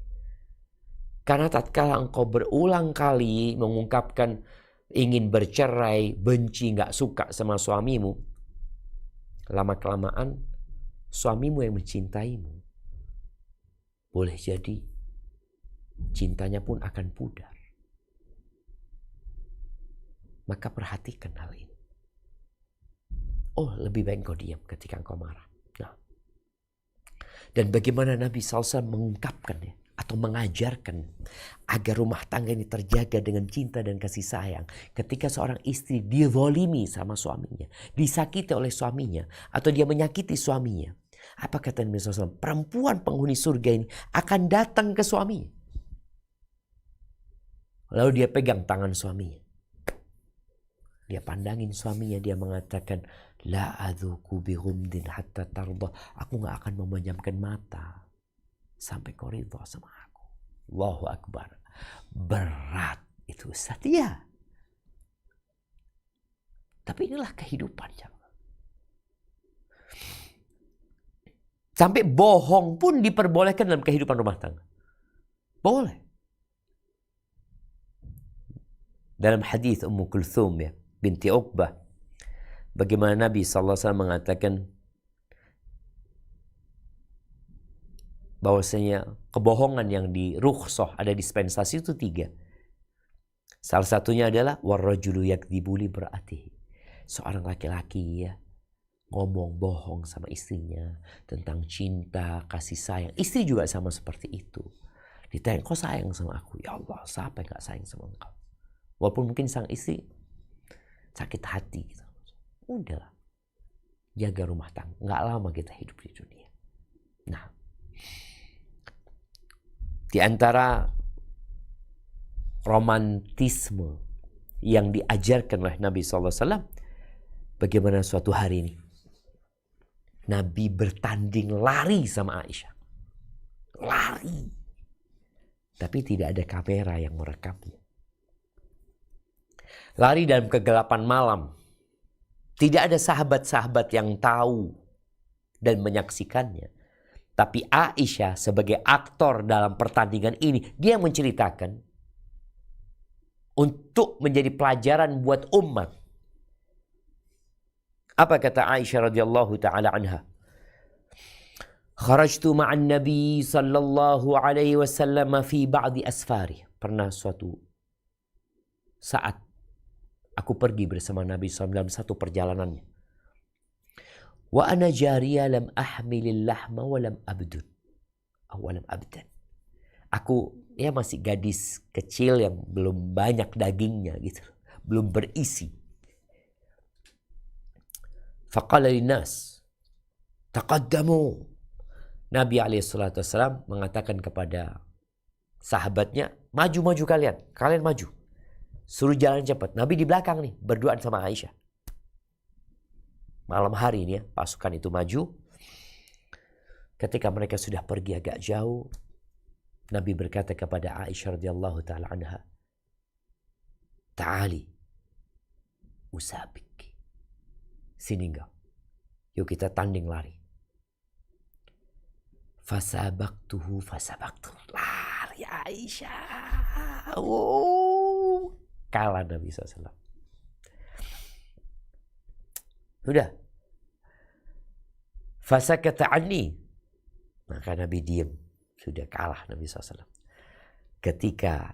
Speaker 1: Karena tatkala engkau berulang kali mengungkapkan ingin bercerai, benci, nggak suka sama suamimu, lama-kelamaan suamimu yang mencintaimu, boleh jadi cintanya pun akan pudar. Maka perhatikan hal ini. Oh, lebih baik kau diam ketika engkau marah. Nah. Dan bagaimana Nabi SAW mengungkapkannya atau mengajarkan agar rumah tangga ini terjaga dengan cinta dan kasih sayang. Ketika seorang istri dizalimi sama suaminya, disakiti oleh suaminya, atau dia menyakiti suaminya, apa kata Nabi SAW? Perempuan penghuni surga ini akan datang ke suaminya. Lalu dia pegang tangan suaminya. Dia pandangin suaminya, dia mengatakan, la adzuku bihumdin hatta tarda. Aku gak akan memejamkan mata sampai kau ridha sama aku. Allahu Akbar. Berat itu Ustaz. Ya. Tapi inilah kehidupan. Sampai bohong pun diperbolehkan dalam kehidupan rumah tangga. Boleh. Dalam hadis Ummu Kulthum ya, binti Uqbah, bagaimana Nabi SAW mengatakan bahwasanya kebohongan yang di rukhsah, ada dispensasi itu 3. Salah satunya adalah warrajulu yakdzibu li imra'atihi. Seorang laki-laki ya ngomong bohong sama istrinya tentang cinta, kasih sayang. Istri juga sama seperti itu. Ditanya, kau sayang sama aku? Ya Allah, siapa yang gak sayang sama engkau? Walaupun mungkin sang istri sakit hati gitu. Udahlah, jaga rumah tangga. Gak lama kita hidup di dunia. Nah, di antara romantisme yang diajarkan oleh Nabi SAW, bagaimana suatu hari ini Nabi bertanding lari sama Aisyah. Lari. Tapi tidak ada kamera yang merekamnya. Lari dalam kegelapan malam. Tidak ada sahabat-sahabat yang tahu dan menyaksikannya. Tapi Aisyah sebagai aktor dalam pertandingan ini, dia menceritakan untuk menjadi pelajaran buat umat. Apa kata Aisyah radhiyallahu taala anha? Kharajtu ma'an Nabi sallallahu alaihi wasallam fi ba'di asfari. Pernah suatu saat aku pergi bersama Nabi SAW dalam satu perjalanannya. Wa ana jariya lam ahmilil lahma wa lam abdun. Awalam abdan. Aku masih gadis kecil yang belum banyak dagingnya gitu. Belum berisi. Faqala linnas taqaddamu. Nabi SAW mengatakan kepada sahabatnya, maju kalian. Kalian maju. Suruh jalan cepat. Nabi di belakang nih berduaan sama Aisyah. Malam hari ini pasukan itu maju. Ketika mereka sudah pergi agak jauh, Nabi berkata kepada Aisyah radhiyallahu taala anha, "Ta'ali usabik." Sini enggak. Yuk kita tanding lari. Fasabaqtuhu fasabaqtu. Lari Aisyah. Oh, kalah Nabi SAW. Sudah. Fasakata anni. Maka Nabi diam. Sudah kalah Nabi SAW. Ketika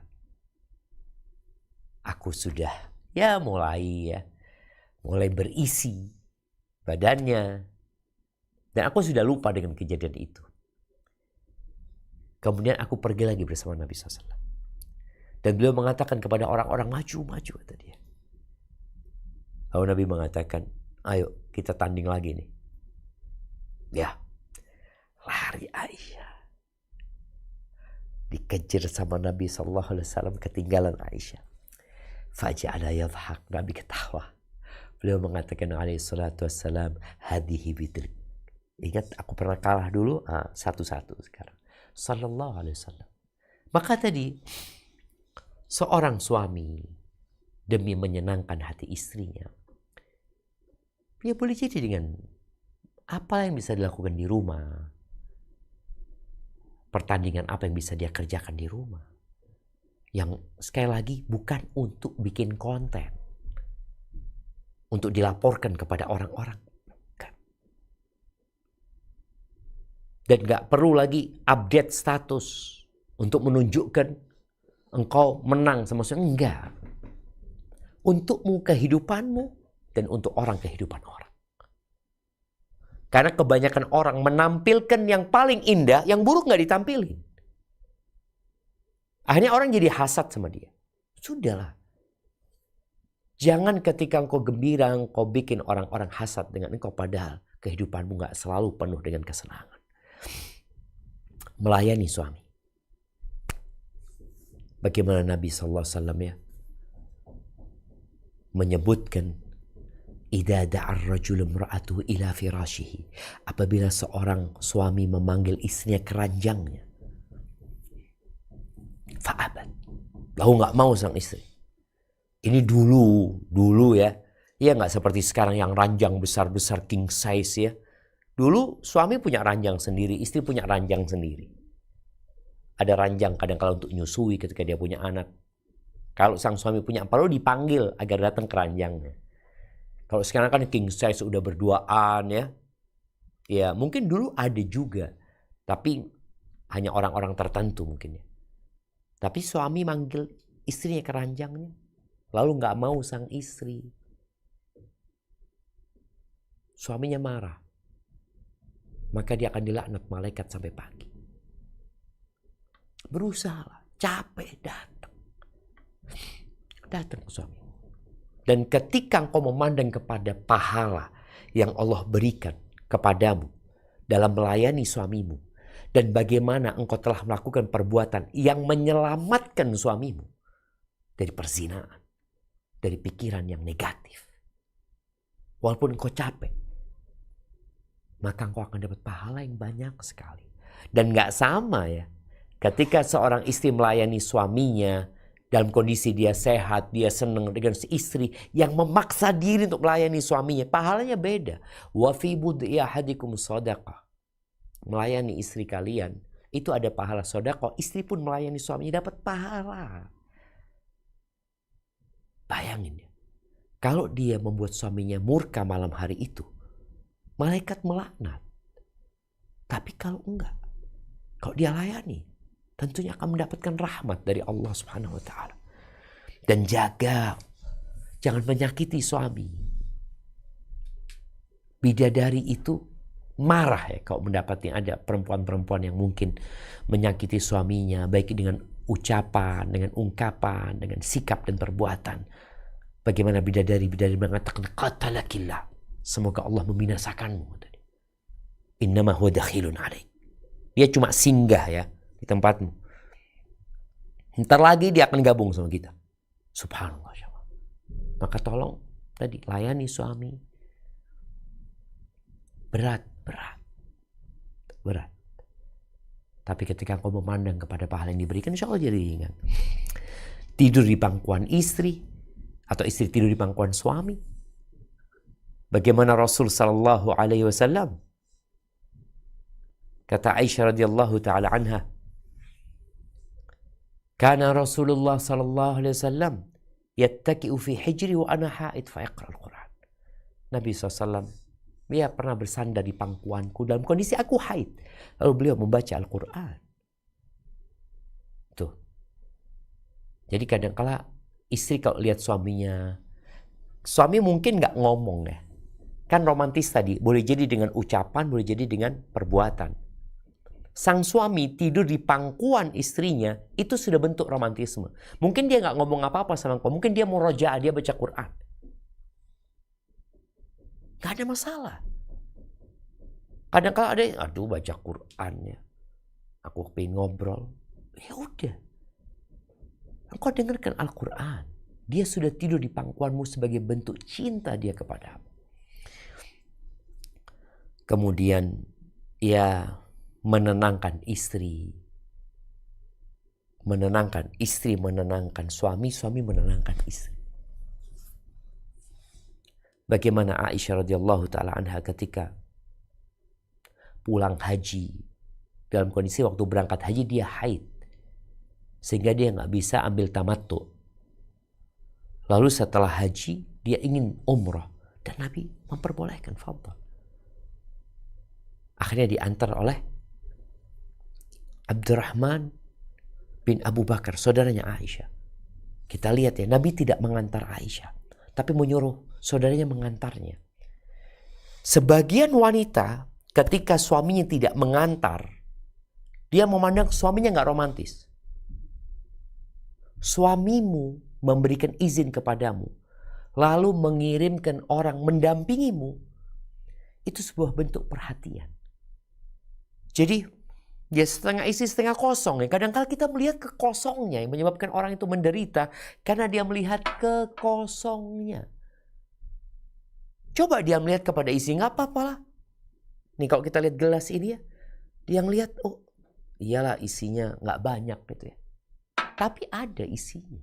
Speaker 1: aku sudah mulai berisi badannya. Dan aku sudah lupa dengan kejadian itu. Kemudian aku pergi lagi bersama Nabi SAW. Dan beliau mengatakan kepada orang-orang, maju kata dia. Lalu Nabi mengatakan, ayo kita tanding lagi nih. Ya, lari Aisyah. Dikejar sama Nabi SAW, ketinggalan Aisyah. Faja'ala yadhhak, Nabi ketawa. Beliau mengatakan alaihissalam, hadihi bidrik. Ingat aku pernah kalah dulu, satu-satu sekarang. Sallallahu alaihi wasallam. Maka tadi seorang suami demi menyenangkan hati istrinya, dia boleh jadi dengan apa yang bisa dilakukan di rumah, pertandingan apa yang bisa dia kerjakan di rumah, yang sekali lagi bukan untuk bikin konten, untuk dilaporkan kepada orang-orang. Dan gak perlu lagi update status untuk menunjukkan engkau menang sama saya. Enggak. Untukmu, kehidupanmu, dan untuk orang kehidupan orang. Karena kebanyakan orang menampilkan yang paling indah, yang buruk gak ditampilin. Akhirnya orang jadi hasad sama dia. Sudahlah. Jangan ketika engkau gembira, engkau bikin orang-orang hasad dengan engkau, padahal kehidupanmu gak selalu penuh dengan kesenangan. Melayani suami. Bagaimana Nabi SAW menyebutkan, idza da'ar rajul imra'atuhu ila firashihi, apabila seorang suami memanggil istrinya ke ranjangnya, fa'abat, lalu nggak mau sang istri. Ini dulu ya nggak seperti sekarang yang ranjang besar-besar king size ya. Dulu suami punya ranjang sendiri, istri punya ranjang sendiri. Ada ranjang kadang-kala untuk nyusui ketika dia punya anak. Kalau sang suami punya, perlu dipanggil agar datang ke ranjangnya. Kalau sekarang kan king size udah berduaan ya. Ya mungkin dulu ada juga. Tapi hanya orang-orang tertentu mungkin ya. Tapi suami manggil istrinya ke ranjangnya. Lalu gak mau sang istri. Suaminya marah. Maka dia akan dilaknat malaikat sampai pagi. Berusaha, capek, datang ke suami. Dan ketika engkau memandang kepada pahala yang Allah berikan kepadamu dalam melayani suamimu, dan bagaimana engkau telah melakukan perbuatan yang menyelamatkan suamimu dari perzinaan, dari pikiran yang negatif, walaupun engkau capek, maka engkau akan dapat pahala yang banyak sekali. Dan gak sama ya, ketika seorang istri melayani suaminya dalam kondisi dia sehat, dia senang dengan si istri yang memaksa diri untuk melayani suaminya, pahalanya beda. Wa fi bud'i ahadikum shadaqah. melayani istri kalian, itu ada pahala sedekah. Istri pun melayani suaminya dapat pahala. Bayangin ya, kalau dia membuat suaminya murka malam hari itu, malaikat melaknat. Tapi kalau enggak, kalau dia layani, tentunya akan mendapatkan rahmat dari Allah Subhanahu wa taala. Dan jaga, jangan menyakiti suami. Bidadari itu marah ya kalau mendapatnya ada perempuan-perempuan yang mungkin menyakiti suaminya, baik dengan ucapan, dengan ungkapan, dengan sikap dan perbuatan. Bagaimana bidadari mengatakan qatalakillah, semoga Allah membinasakanmu. Innama huwa dakhilun alaik. Dia cuma singgah ya di tempatmu. Ntar lagi dia akan gabung sama kita. Subhanallah. Maka tolong tadi layani suami. Berat. Tapi ketika kau memandang kepada pahala yang diberikan, insya Allah jadi ringan. Tidur di pangkuan istri atau istri tidur di pangkuan suami. Bagaimana Rasul sallallahu alaihi wasallam? Kata Aisyah radhiyallahu taala anha, kana Rasulullah sallallahu alaihi wasallam yattaki'u fi hijri wa ana haid fa yaqra al-Quran. Nabi SAW dia pernah bersandar di pangkuanku dalam kondisi aku haid, lalu beliau membaca Al-Quran. Tuh. Jadi kadang-kala istri kalau lihat suaminya, suami mungkin nggak ngomong ya, kan romantis tadi, boleh jadi dengan ucapan, boleh jadi dengan perbuatan. Sang suami tidur di pangkuan istrinya, itu sudah bentuk romantisme. Mungkin dia nggak ngomong apa-apa sama engkau, mungkin dia mau rojaah, dia baca Quran. Gak ada masalah. Kadang-kadang ada yang, aduh baca Qurannya, aku pengen ngobrol. Ya udah, engkau dengarkan Al-Quran. Dia sudah tidur di pangkuanmu sebagai bentuk cinta dia kepadamu. Kemudian ya menenangkan istri, menenangkan suami, suami menenangkan istri. Bagaimana Aisyah radhiyallahu taala anha ketika pulang haji, dalam kondisi waktu berangkat haji dia haid, sehingga dia nggak bisa ambil tamattu. Lalu setelah haji dia ingin umrah dan Nabi memperbolehkan, fadhal. Akhirnya diantar oleh Abdurrahman bin Abu Bakar, saudaranya Aisyah. Kita lihat ya, Nabi tidak mengantar Aisyah, tapi menyuruh saudaranya mengantarnya. Sebagian wanita ketika suaminya tidak mengantar, dia memandang suaminya nggak romantis. Suamimu memberikan izin kepadamu, lalu mengirimkan orang mendampingimu, itu sebuah bentuk perhatian. Jadi ya setengah isi setengah kosong ya. Kadang-kadang kita melihat kekosongnya yang menyebabkan orang itu menderita karena dia melihat kekosongnya. Coba dia melihat kepada isi, nggak apa-apa lah. Nih kalau kita lihat gelas ini ya, dia ngelihat, oh iyalah isinya nggak banyak gitu ya. Tapi ada isinya.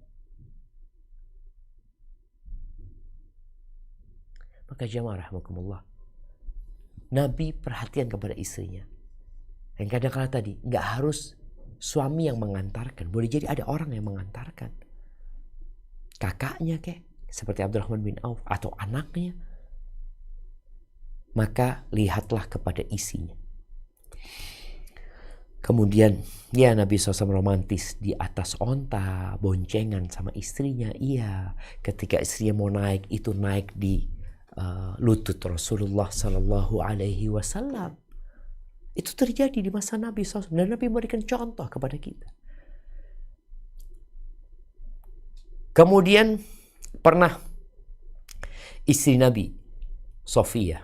Speaker 1: Maka jamaah rahimakumullah, Nabi perhatian kepada istrinya. Dan kadang-kadang tadi nggak harus suami yang mengantarkan, boleh jadi ada orang yang mengantarkan. Kakaknya seperti Abdurrahman bin Auf atau anaknya. Maka lihatlah kepada isinya. Kemudian ya Nabi SAW romantis di atas onta, boncengan sama istrinya. Iya, ketika istrinya mau naik, itu naik di lutut Rasulullah Sallallahu Alaihi Wasallam. Itu terjadi di masa Nabi SAW. Dan Nabi memberikan contoh kepada kita. Kemudian pernah istri Nabi Sofia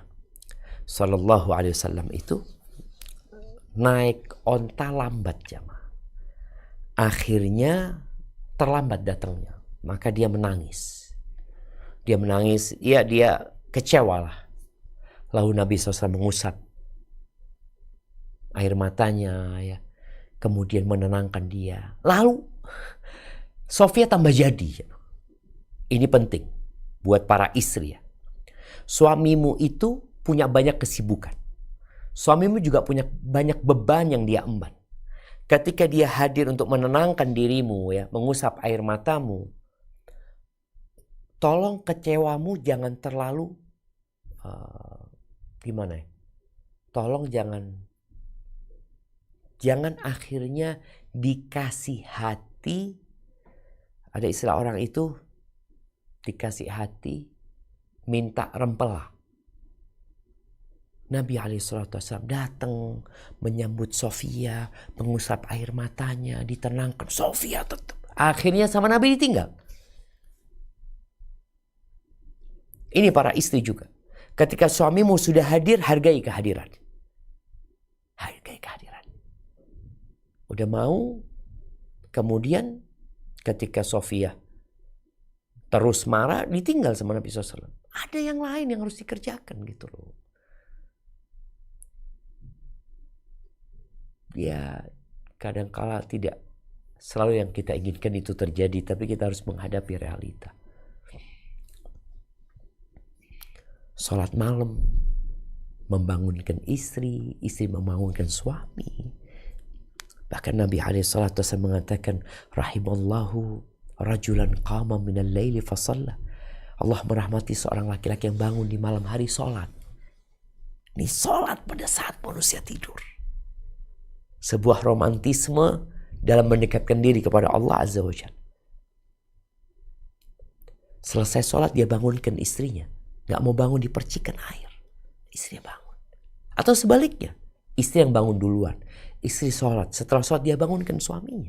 Speaker 1: Sallallahu Alaihi Wasallam itu naik onta lambat jamaah. Akhirnya terlambat datangnya. Maka dia menangis. Dia menangis, ya dia kecewa lah. Lalu Nabi SAW mengusap air matanya ya. Kemudian menenangkan dia. Lalu Sofia tambah jadi. Ini penting buat para istri ya. Suamimu itu punya banyak kesibukan. Suamimu juga punya banyak beban yang dia emban. Ketika dia hadir untuk menenangkan dirimu, ya, mengusap air matamu, tolong kecewamu jangan terlalu gimana ya? Tolong jangan akhirnya dikasih hati. Ada istilah orang itu, dikasih hati minta rempela. Nabi SAW datang menyambut Sofia, mengusap air matanya, ditenangkan. Sofia tetap. Akhirnya sama Nabi ditinggal. Ini para istri juga. Ketika suamimu sudah hadir, hargai kehadiran. Hargai kehadiran. Udah mau, kemudian ketika Sofia terus marah, ditinggal sama Nabi SAW. Ada yang lain yang harus dikerjakan gitu loh. Ya, kadangkala tidak selalu yang kita inginkan itu terjadi, tapi kita harus menghadapi realita. Salat malam, membangunkan istri, istri membangunkan suami. Bahkan Nabi SAW mengatakan, rahimallahu rajulan qama minal laili fasalla. Allah merahmati seorang laki-laki yang bangun di malam hari sholat. Ini sholat pada saat manusia tidur. Sebuah romantisme dalam mendekatkan diri kepada Allah Azza wa Jalla. Selesai sholat dia bangunkan istrinya. Gak mau bangun di percikan air. Istrinya bangun. Atau sebaliknya. Istri yang bangun duluan. Istri sholat. Setelah sholat dia bangunkan suaminya.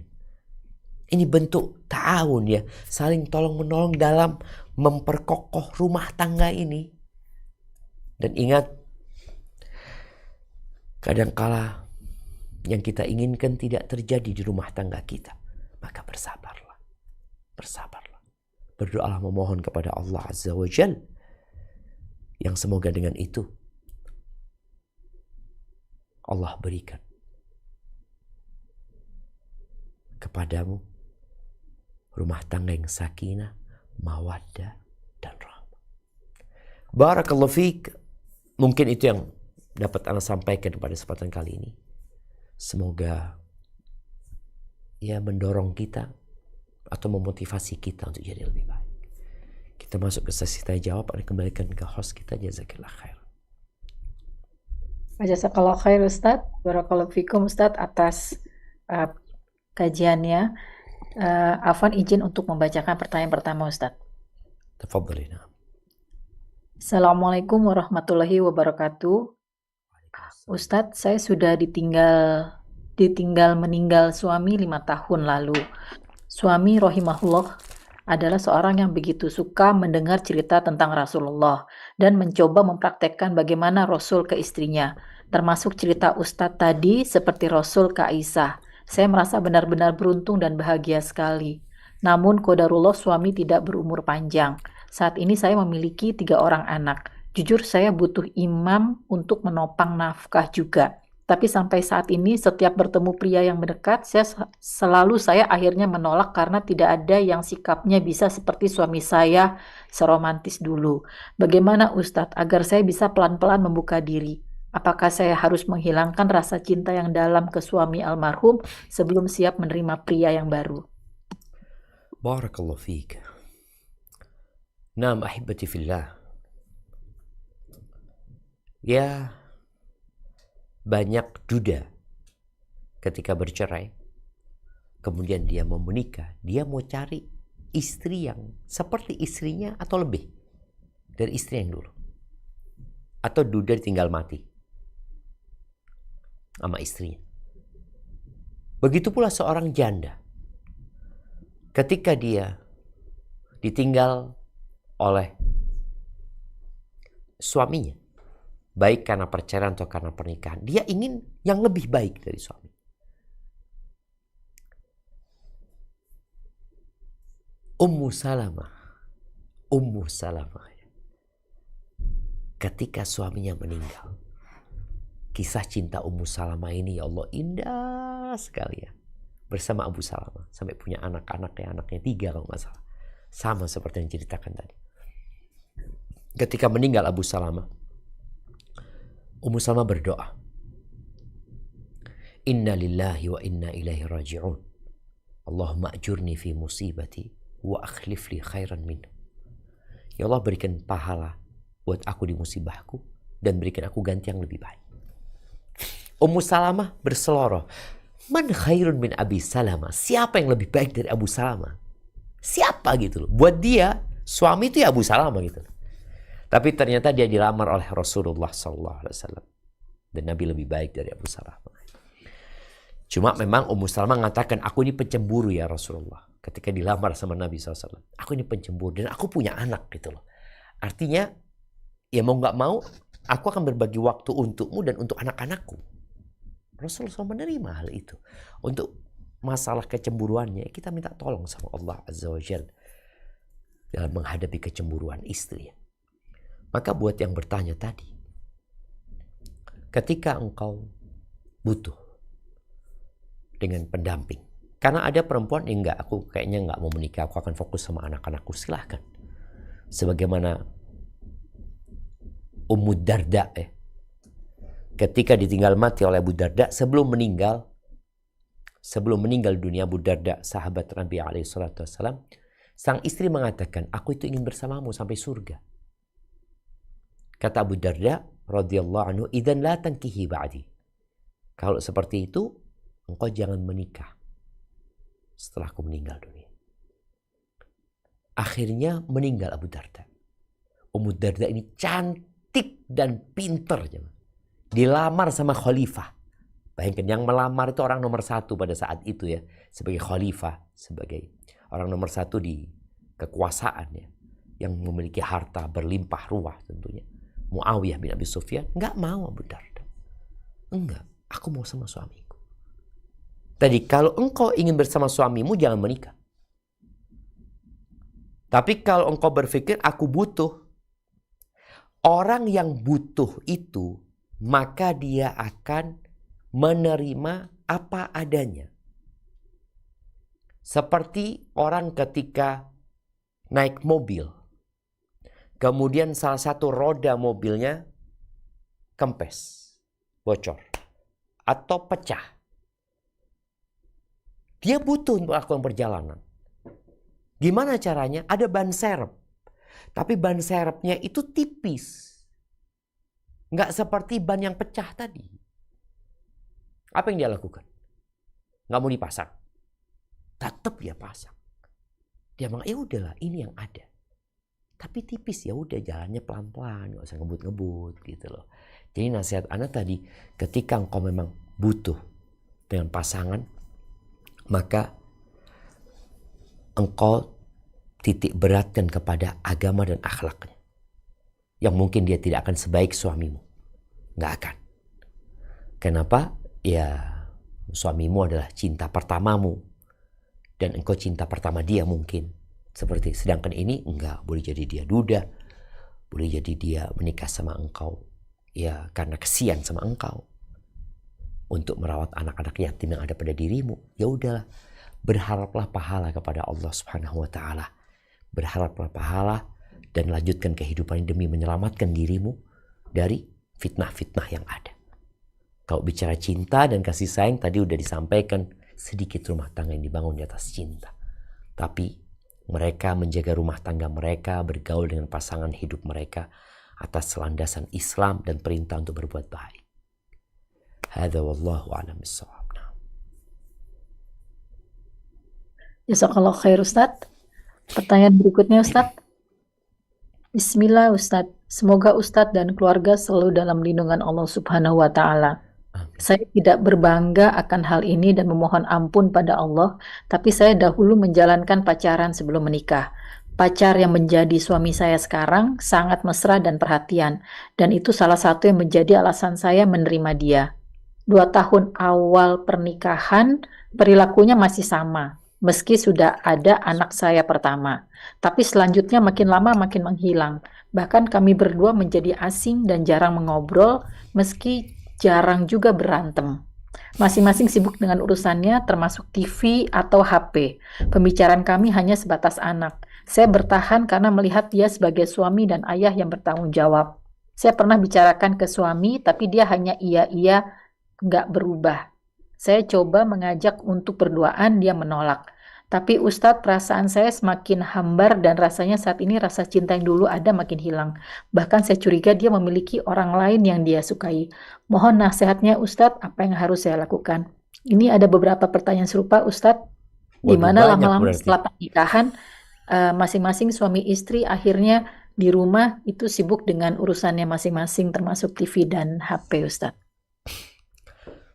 Speaker 1: Ini bentuk ta'awun ya. Saling tolong menolong dalam memperkokoh rumah tangga ini. Dan ingat. Kadangkala yang kita inginkan tidak terjadi di rumah tangga kita. Maka bersabarlah. Bersabarlah. Berdoalah memohon kepada Allah Azza wa Jalla. Yang semoga dengan itu Allah berikan kepadamu rumah tangga yang sakinah, mawaddah, dan rahmah. Barakallahu fiik. Mungkin itu yang dapat Ana sampaikan pada kesempatan kali ini. Semoga ya mendorong kita atau memotivasi kita untuk jadi lebih baik. Kita masuk ke sesi tanya jawab. Ana kembalikan ke host kita. Jazakallah khair.
Speaker 3: Jazakallah khair Ustadz. Barakallahu fikum Ustadz atas kajiannya. Afwan izin untuk membacakan pertanyaan pertama Ustadz.
Speaker 1: Tafadhalina.
Speaker 3: Assalamualaikum warahmatullahi wabarakatuh. Ustadz, saya sudah ditinggal meninggal suami 5 tahun lalu. Suami rahimahullah adalah seorang yang begitu suka mendengar cerita tentang Rasulullah dan mencoba mempraktekkan bagaimana Rasul ke istrinya, termasuk cerita Ustadz tadi seperti Rasul ke Aisyah. Saya merasa benar-benar beruntung dan bahagia sekali. Namun qadarullah suami tidak berumur panjang. Saat ini saya memiliki 3 orang anak. Jujur saya butuh imam untuk menopang nafkah juga. Tapi sampai saat ini setiap bertemu pria yang mendekat, saya akhirnya menolak karena tidak ada yang sikapnya bisa seperti suami saya seromantis dulu. Bagaimana Ustadz agar saya bisa pelan-pelan membuka diri? Apakah saya harus menghilangkan rasa cinta yang dalam ke suami almarhum sebelum siap menerima pria yang baru?
Speaker 1: Barakallahu fiik. Naam ahibati fillah. Ya, banyak duda ketika bercerai. Kemudian dia mau menikah. Dia mau cari istri yang seperti istrinya atau lebih dari istri yang dulu. Atau duda tinggal mati sama istrinya. Begitu pula seorang janda. Ketika dia ditinggal oleh suaminya, baik karena perceraian atau karena pernikahan, dia ingin yang lebih baik dari suami. Ummu Salamah ketika suaminya meninggal, kisah cinta Ummu Salamah ini ya Allah indah sekali ya. Bersama Abu Salamah sampai punya anaknya 3 kalau nggak salah, sama seperti yang diceritakan tadi. Ketika meninggal Abu Salamah, Ummu Salamah berdoa, Inna lillahi wa inna ilaihi raji'un. Allahumma ajurni fi musibati wa akhlif li khairan minhu. Ya Allah, berikan pahala buat aku di musibahku dan berikan aku ganti yang lebih baik. Ummu Salamah berseloroh, man khairun min Abi Salamah? Siapa yang lebih baik dari Abu Salamah? Siapa gitu loh. Buat dia, suami itu ya Abu Salamah gitu loh. Tapi ternyata dia dilamar oleh Rasulullah SAW. Dan Nabi lebih baik dari Abu Salamah. Cuma memang Ummu Salamah mengatakan, aku ini pencemburu ya Rasulullah. Ketika dilamar sama Nabi SAW. Aku ini pencemburu dan aku punya anak gitu loh. Artinya, ya mau gak mau, aku akan berbagi waktu untukmu dan untuk anak-anakku. Rasulullah SAW menerima hal itu. Untuk masalah kecemburuannya, kita minta tolong sama Allah Azza wa Jalla dalam menghadapi kecemburuan istri. Maka buat yang bertanya tadi, ketika engkau butuh dengan pendamping, karena ada perempuan yang aku kayaknya nggak mau menikah, aku akan fokus sama anak-anakku, silahkan. Sebagaimana Ummu Darda ketika ditinggal mati oleh Abu Darda, sebelum meninggal dunia, Abu Darda sahabat Nabi SAW, sang istri mengatakan, aku itu ingin bersamamu sampai surga. Kata Abu Darda radhiyallahu anhu, idzan la tankihi ba'di. Kalau seperti itu, engkau jangan menikah setelah aku meninggal dunia. Akhirnya meninggal Abu Darda. Ummu Darda ini cantik dan pinter. Dilamar sama khalifah. Bayangkan, yang melamar itu orang nomor satu pada saat itu ya. Sebagai khalifah. Sebagai orang nomor satu di kekuasaan ya. Yang memiliki harta berlimpah ruah tentunya. Muawiyah bin Abi Sufyan. Enggak mau Abu Darda. Enggak. Aku mau sama suamiku. Tadi kalau engkau ingin bersama suamimu, jangan menikah. Tapi kalau engkau berpikir aku butuh, orang yang butuh itu, maka dia akan menerima apa adanya. Seperti orang ketika naik mobil, kemudian salah satu roda mobilnya kempes, bocor, atau pecah. Dia butuh untuk melakukan perjalanan. Gimana caranya? Ada ban serep. Tapi ban serepnya itu tipis. Nggak seperti ban yang pecah tadi. Apa yang dia lakukan? Nggak mau dipasang. Tetap dia pasang. Dia bilang, ya udahlah, ini yang ada. Tapi tipis, ya udah jalannya pelan-pelan, nggak usah ngebut-ngebut gitu loh. Jadi nasihat anak tadi, ketika engkau memang butuh dengan pasangan, maka engkau titik beratkan kepada agama dan akhlaknya. Yang mungkin dia tidak akan sebaik suamimu. Nggak akan. Kenapa? Ya, suamimu adalah cinta pertamamu. Dan engkau cinta pertama dia mungkin. Seperti, sedangkan ini enggak. Boleh jadi dia duda. Boleh jadi dia menikah sama engkau. Ya, karena kesian sama engkau. Untuk merawat anak-anak yatim yang ada pada dirimu. Ya udahlah. Berharaplah pahala kepada Allah Subhanahu wa Ta'ala. Berharaplah pahala dan lanjutkan kehidupan demi menyelamatkan dirimu dari fitnah-fitnah yang ada. Kalau bicara cinta dan kasih sayang, tadi udah disampaikan, sedikit rumah tangga yang dibangun di atas cinta. Tapi mereka menjaga rumah tangga mereka, bergaul dengan pasangan hidup mereka atas landasan Islam dan perintah untuk berbuat baik. Hadza wallahu a'lam bissawab.
Speaker 3: Jazakallah khair Ustadz. Pertanyaan berikutnya Ustadz. Bismillah Ustadz. Semoga Ustadz dan keluarga selalu dalam lindungan Allah Subhanahu wa Ta'ala. Saya tidak berbangga akan hal ini dan memohon ampun pada Allah, tapi saya dahulu menjalankan pacaran sebelum menikah. Pacar yang menjadi suami saya sekarang sangat mesra dan perhatian, dan itu salah satu yang menjadi alasan saya menerima dia. 2 tahun awal pernikahan, perilakunya masih sama, meski sudah ada anak saya pertama. Tapi selanjutnya makin lama makin menghilang. Bahkan kami berdua menjadi asing dan jarang mengobrol, meski jarang juga berantem. Masing-masing sibuk dengan urusannya, termasuk TV atau HP. Pembicaraan kami hanya sebatas anak. Saya bertahan karena melihat dia sebagai suami dan ayah yang bertanggung jawab. Saya pernah bicarakan ke suami, tapi dia hanya iya-iya, nggak berubah. Saya coba mengajak untuk berduaan, dia menolak. Tapi Ustadz, perasaan saya semakin hambar dan rasanya saat ini rasa cinta yang dulu ada makin hilang. Bahkan saya curiga dia memiliki orang lain yang dia sukai. Mohon nasihatnya Ustadz, apa yang harus saya lakukan? Ini ada beberapa pertanyaan serupa Ustadz, di
Speaker 1: Waduh,
Speaker 3: mana
Speaker 1: banyak
Speaker 3: lama-lama
Speaker 1: berarti.
Speaker 3: setelah pernikahan, masing-masing suami istri akhirnya di rumah itu sibuk dengan urusannya masing-masing termasuk TV dan HP Ustadz.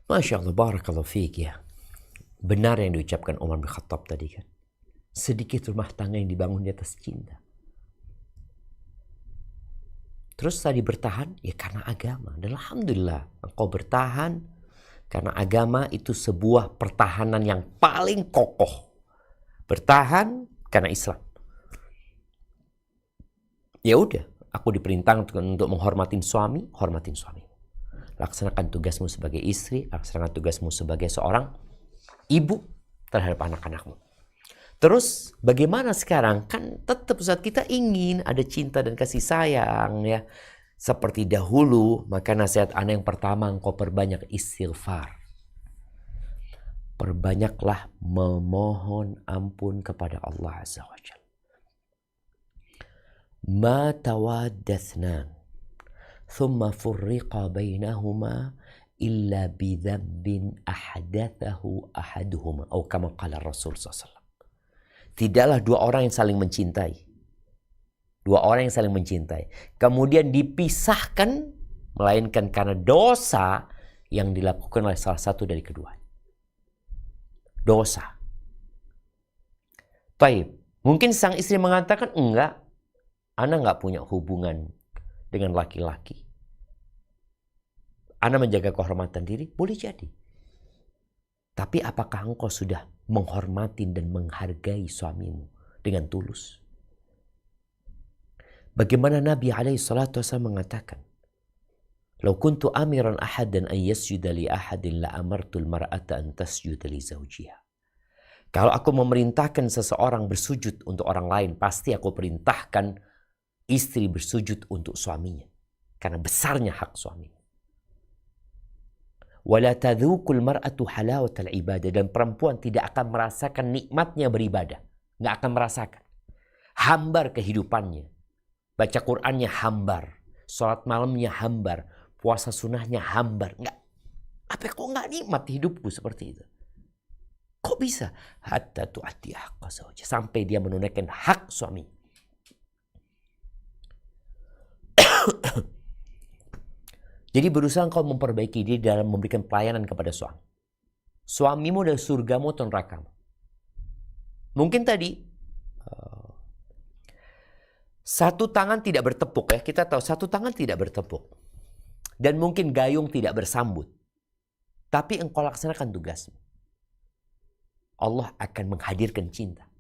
Speaker 1: Masya Allah, barakallahu fiik ya. Benar yang diucapkan Umar bin Khattab tadi kan. Sedikit rumah tangga yang dibangun di atas cinta. Terus tadi bertahan ya karena agama. Dan alhamdulillah engkau bertahan karena agama itu sebuah pertahanan yang paling kokoh. Bertahan karena Islam. Ya udah, aku diperintahkan untuk menghormatin suami, hormatin suami. Laksanakan tugasmu sebagai istri, laksanakan tugasmu sebagai seorang ibu terhadap anak-anakmu. Terus bagaimana sekarang? Kan tetap saat kita ingin ada cinta dan kasih sayang ya. Seperti dahulu, maka nasihat anak yang pertama engkau perbanyak istighfar. Perbanyaklah memohon ampun kepada Allah Azza wa Jalla. Ma tawaddathnan thumma furriqa bainahuma illa bidhanbin ahdathahu ahaduhuma atau kama qala Rasul SAW. Tidaklah dua orang yang saling mencintai. Dua orang yang saling mencintai. Kemudian dipisahkan melainkan karena dosa yang dilakukan oleh salah satu dari keduanya. Dosa. Taib. Mungkin sang istri mengatakan enggak. Ana enggak punya hubungan dengan laki-laki. Ana menjaga kehormatan diri, boleh jadi. Tapi apakah engkau sudah menghormati dan menghargai suamimu dengan tulus? Bagaimana Nabi SAW mengatakan, "Lau kuntu amiran ahadan an yasjuda li ahadin la amartul mar'ata an tasjuda li zawjiha." Kalau aku memerintahkan seseorang bersujud untuk orang lain, pasti aku perintahkan istri bersujud untuk suaminya. Karena besarnya hak suaminya. Wala tadzuqul mar'atu halawatal ibadah, dan perempuan tidak akan merasakan nikmatnya beribadah, nggak akan merasakan. Hambar kehidupannya, baca Qur'annya hambar, sholat malamnya hambar, puasa sunnahnya hambar, nggak. Apa kok nggak nikmat hidupku seperti itu? Kok bisa? Hatta tu'ati haqqa zawji, sampai dia menunaikan hak suami. Jadi berusaha engkau memperbaiki diri dalam memberikan pelayanan kepada suami. Suamimu dari surgamu atau nerakamu. Mungkin tadi satu tangan tidak bertepuk ya. Kita tahu satu tangan tidak bertepuk. Dan mungkin gayung tidak bersambut. Tapi engkau laksanakan tugasmu. Allah akan menghadirkan cinta.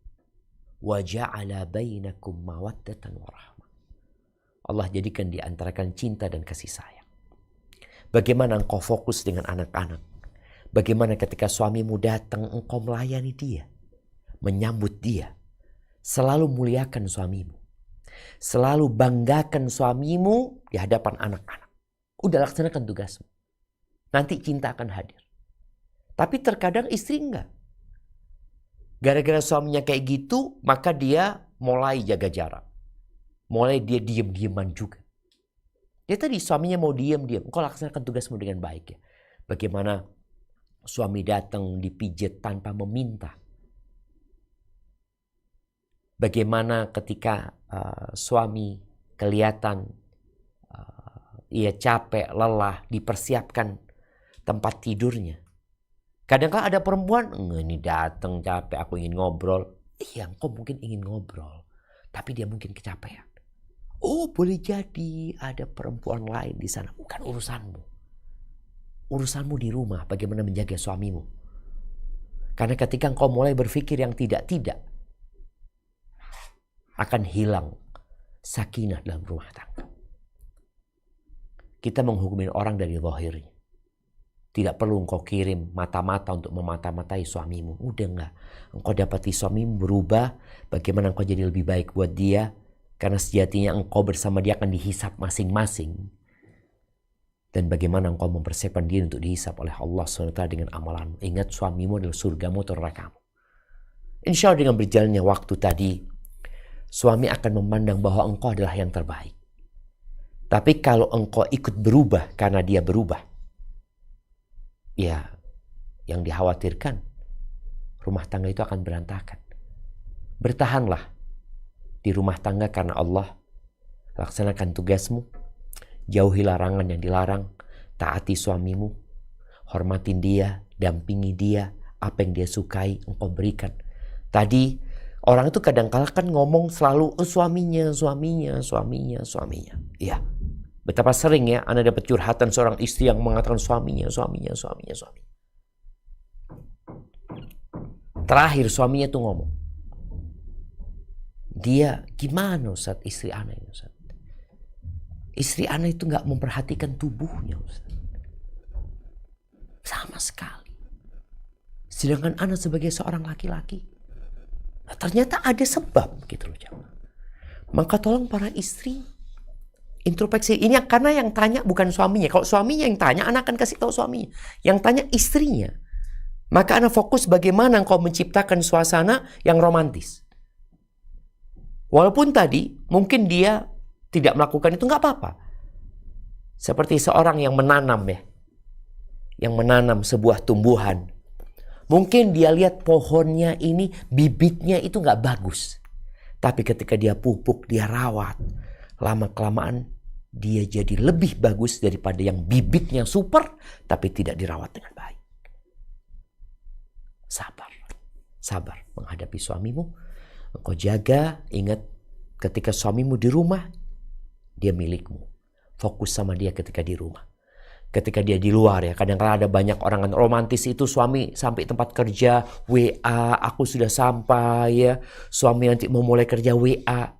Speaker 1: Wa ja'ala bainakum mawaddatan wa rahmah. Allah jadikan di antara kalian cinta dan kasih sayang. Bagaimana engkau fokus dengan anak-anak? Bagaimana ketika suamimu datang engkau melayani dia, menyambut dia, selalu muliakan suamimu, selalu banggakan suamimu di hadapan anak-anak. Udah laksanakan tugasmu. Nanti cinta akan hadir. Tapi terkadang istri enggak. Gara-gara suaminya kayak gitu, maka dia mulai jaga jarak. Mulai dia diem-dieman juga. Dia tadi suaminya mau diam-diam. Engkau laksanakan tugasmu dengan baik ya. Bagaimana suami datang dipijit tanpa meminta. Bagaimana ketika suami kelihatan ia capek, lelah, dipersiapkan tempat tidurnya. Kadang-kadang ada perempuan, ini datang capek, aku ingin ngobrol. Iya, engkau mungkin ingin ngobrol. Tapi dia mungkin kecapean. Oh, boleh jadi ada perempuan lain di sana. Bukan urusanmu. Urusanmu di rumah, bagaimana menjaga suamimu. Karena ketika engkau mulai berpikir yang tidak-tidak, akan hilang sakinah dalam rumah tangga. Kita menghukum orang dari zahirnya. Tidak perlu engkau kirim mata-mata untuk memata-matai suamimu. Udah enggak. Engkau dapati suamimu berubah, bagaimana engkau jadi lebih baik buat dia. Karena sejatinya engkau bersama dia akan dihisap masing-masing. Dan bagaimana engkau mempersiapkan diri untuk dihisap oleh Allah SWT dengan amalan. Ingat, suamimu adalah surgamu atau nerakamu. Insya Allah dengan berjalannya waktu tadi, suami akan memandang bahwa engkau adalah yang terbaik. Tapi kalau engkau ikut berubah karena dia berubah, ya yang dikhawatirkan rumah tangga itu akan berantakan. Bertahanlah di rumah tangga karena Allah. Laksanakan tugasmu. Jauhi larangan yang dilarang. Taati suamimu. Hormatin dia. Dampingi dia. Apa yang dia sukai engkau berikan. Tadi orang itu kadang-kala kan ngomong selalu suaminya. Iya. Betapa sering ya Anda dapat curhatan seorang istri yang mengatakan suaminya. Terakhir suaminya tuh ngomong, dia gimana Ustaz istri Ana ini Ustaz? Istri Ana itu gak memperhatikan tubuhnya Ustaz. Sama sekali. Sedangkan Ana sebagai seorang laki-laki, nah, ternyata ada sebab gitu loh jemaah. Maka tolong para istri introspeksi. Ini karena yang tanya bukan suaminya. Kalau suaminya yang tanya, Ana akan kasih tahu suaminya. Yang tanya istrinya. Maka Ana fokus bagaimana engkau menciptakan suasana yang romantis. Walaupun tadi mungkin dia tidak melakukan itu, nggak apa-apa. Seperti seorang yang menanam ya. Yang menanam sebuah tumbuhan. Mungkin dia lihat pohonnya ini bibitnya itu nggak bagus. Tapi ketika dia pupuk, dia rawat. Lama-kelamaan dia jadi lebih bagus daripada yang bibitnya super tapi tidak dirawat dengan baik. Sabar menghadapi suamimu. Engkau jaga, ingat ketika suamimu di rumah, dia milikmu. Fokus sama dia ketika di rumah. Ketika dia di luar ya, kadang-kadang ada banyak orang romantis itu suami sampai tempat kerja, WA, aku sudah sampai ya. Suami nanti mau mulai kerja WA.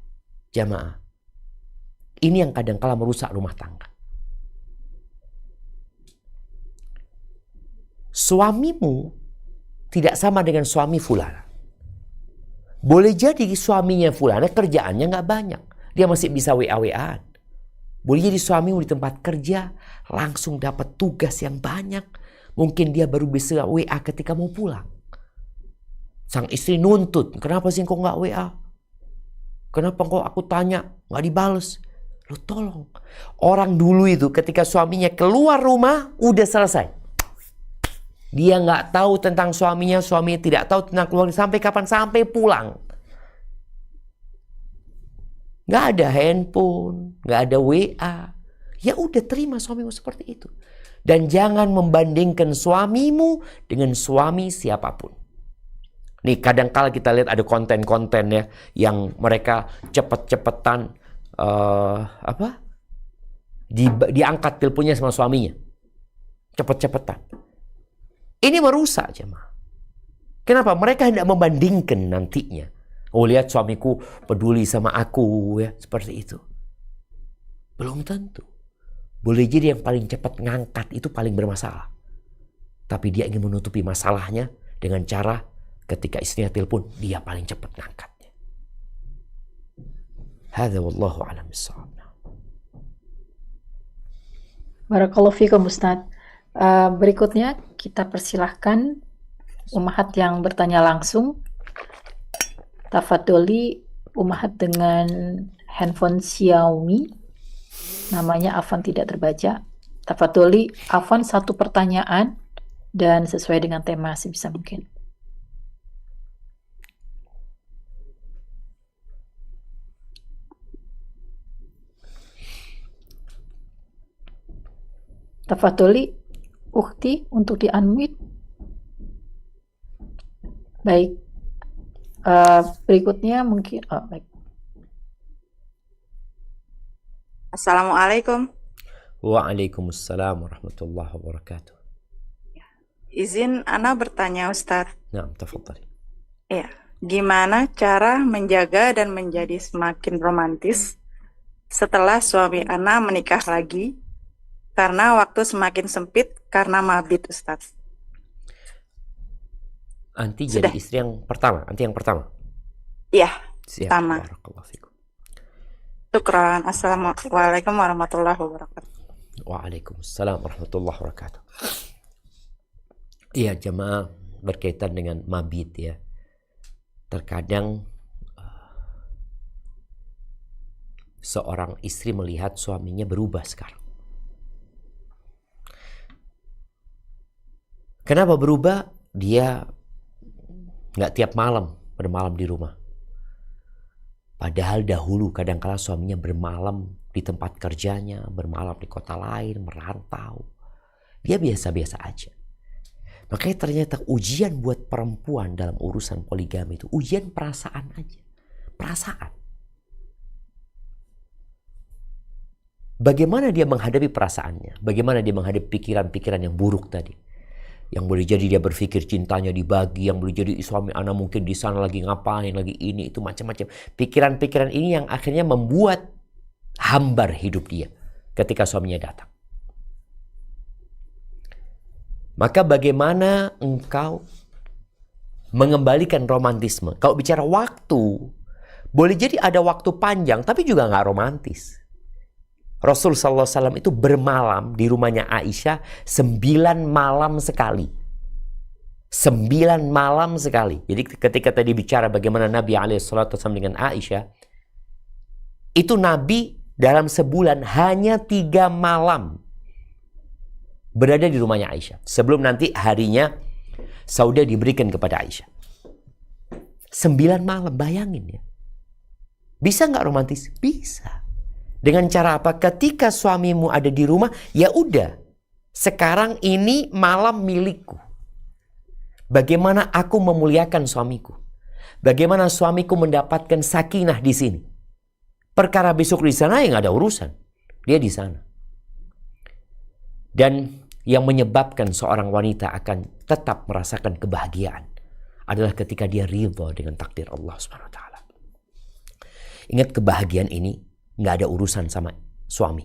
Speaker 1: Jamaah. Ini yang kadang-kala merusak rumah tangga. Suamimu tidak sama dengan suami fulana. Boleh jadi suaminya fulana kerjaannya nggak banyak. Dia masih bisa WA-WAan. Boleh jadi suamimu di tempat kerja langsung dapat tugas yang banyak. Mungkin dia baru bisa WA ketika mau pulang. Sang istri nuntut. Kenapa sih kok nggak WA? Kenapa kok aku tanya nggak dibales? Lo tolong. Orang dulu itu ketika suaminya keluar rumah udah selesai. Dia nggak tahu tentang suaminya tidak tahu tentang keluarga sampai kapan, sampai pulang. Nggak ada handphone, nggak ada WA. Ya udah terima suamimu seperti itu. Dan jangan membandingkan suamimu dengan suami siapapun. Nih kadang-kala kita lihat ada konten-konten ya yang mereka cepet-cepetan diangkat teleponnya sama suaminya. Cepet-cepetan. Ini merusak jemaah. Kenapa? Mereka hendak membandingkan nantinya. Oh lihat suamiku peduli sama aku ya. Seperti itu. Belum tentu. Boleh jadi yang paling cepat ngangkat itu paling bermasalah. Tapi dia ingin menutupi masalahnya dengan cara ketika istrinya telepon dia paling cepat ngangkatnya. Hadza wallahu a'lam bissawab.
Speaker 3: Barakallahu fikum Ustaz. Berikutnya kita persilahkan Umahat yang bertanya langsung. Tafadholi Umahat dengan handphone Xiaomi. Namanya Afan tidak terbaca. Tafadholi Afan satu pertanyaan dan sesuai dengan tema sebisa mungkin. Tafadholi Ukti untuk di-unmute. Baik. Berikutnya mungkin baik.
Speaker 4: Assalamualaikum.
Speaker 1: Waalaikumsalam warahmatullahi wabarakatuh.
Speaker 4: Izin Ana bertanya Ustadz.
Speaker 1: Naam, tafadhali.
Speaker 4: Iya. Gimana cara menjaga dan menjadi semakin romantis setelah suami Ana menikah lagi? Karena waktu semakin sempit karena mabit Ustadz.
Speaker 1: Anti
Speaker 4: Sudah.
Speaker 1: jadi istri yang pertama. Anti yang pertama.
Speaker 4: Iya.
Speaker 1: Siap.
Speaker 4: Pertama.
Speaker 1: Barakallahu fikum.
Speaker 4: Syukran. Assalamualaikum warahmatullahi wabarakatuh.
Speaker 1: Waalaikumsalam warahmatullahi wabarakatuh. Iya jemaah, berkaitan dengan mabit ya. Terkadang seorang istri melihat suaminya berubah sekarang. Kenapa berubah? Dia nggak tiap malam bermalam di rumah. Padahal dahulu kadang-kala suaminya bermalam di tempat kerjanya, bermalam di kota lain, merantau. Dia biasa-biasa aja. Makanya ternyata ujian buat perempuan dalam urusan poligami itu ujian perasaan aja. Perasaan. Bagaimana dia menghadapi perasaannya? Bagaimana dia menghadapi pikiran-pikiran yang buruk tadi? Yang boleh jadi dia berpikir cintanya dibagi, yang boleh jadi suami anak mungkin di sana lagi ngapain, lagi ini, itu macam-macam. Pikiran-pikiran ini yang akhirnya membuat hambar hidup dia ketika suaminya datang. Maka bagaimana engkau mengembalikan romantisme? Kalau bicara waktu, boleh jadi ada waktu panjang tapi juga nggak romantis. Rasul SAW itu bermalam di rumahnya Aisyah 9 malam sekali. 9 malam sekali. Jadi ketika tadi bicara bagaimana Nabi SAW dengan Aisyah, itu Nabi dalam sebulan hanya 3 malam berada di rumahnya Aisyah. Sebelum nanti harinya Saudah diberikan kepada Aisyah. 9 malam, bayangin ya. Bisa nggak romantis? Bisa. Dengan cara apa? Ketika suamimu ada di rumah, ya udah. Sekarang ini malam milikku. Bagaimana aku memuliakan suamiku? Bagaimana suamiku mendapatkan sakinah di sini? Perkara besok di sana yang ada urusan. Dia di sana. Dan yang menyebabkan seorang wanita akan tetap merasakan kebahagiaan adalah ketika dia ridha dengan takdir Allah SWT. Ingat, kebahagiaan ini nggak ada urusan sama suami,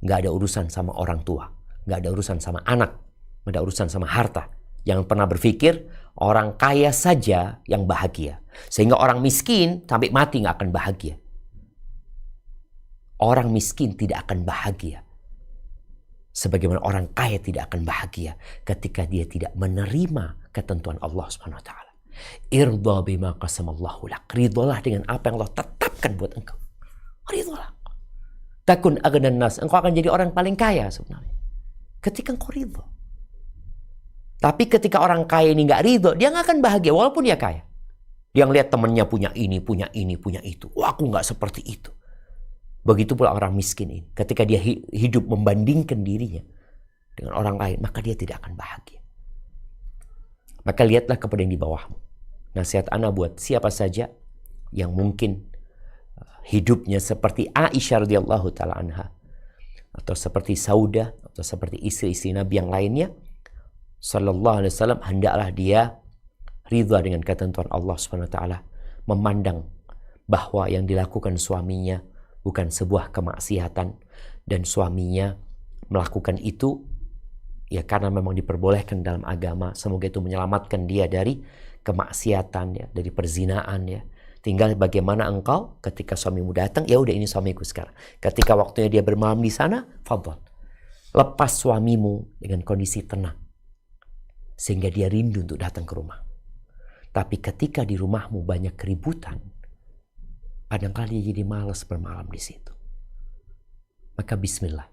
Speaker 1: nggak ada urusan sama orang tua, nggak ada urusan sama anak, nggak ada urusan sama harta. Jangan pernah berpikir orang kaya saja yang bahagia, sehingga orang miskin sampai mati nggak akan bahagia. Orang miskin tidak akan bahagia, sebagaimana orang kaya tidak akan bahagia ketika dia tidak menerima ketentuan Allah SWT. Irda bima qasamallahu lak. Ridholah dengan apa yang Allah tetapkan buat engkau. Ridholah. Takun aghnan nas. Engkau akan jadi orang paling kaya sebenarnya ketika engkau ridho. Tapi ketika orang kaya ini nggak ridho, dia nggak akan bahagia walaupun dia kaya. Dia ngeliat temennya punya ini, punya ini, punya itu. Wah, aku nggak seperti itu. Begitu pula orang miskin ini. Ketika dia hidup membandingkan dirinya dengan orang lain, maka dia tidak akan bahagia. Maka lihatlah kepada yang di bawahmu. Nasihat ana buat siapa saja yang mungkin hidupnya seperti Aisyah radhiyallahu taala anha, atau seperti Saudah, atau seperti istri-istri Nabi yang lainnya, sallallahu alaihi wasallam, hendaklah dia ridha dengan ketentuan Allah SWT, memandang bahwa yang dilakukan suaminya bukan sebuah kemaksiatan, dan suaminya melakukan itu ya karena memang diperbolehkan dalam agama. Semoga itu menyelamatkan dia dari kemaksiatan ya, dari perzinaan ya. Tinggal bagaimana engkau ketika suamimu datang, ya udah ini suamiku sekarang. Ketika waktunya dia bermalam di sana, fadhal. Lepas suamimu dengan kondisi tenang, sehingga dia rindu untuk datang ke rumah. Tapi ketika di rumahmu banyak keributan, kadang-kadang dia jadi malas bermalam di situ. Maka bismillah.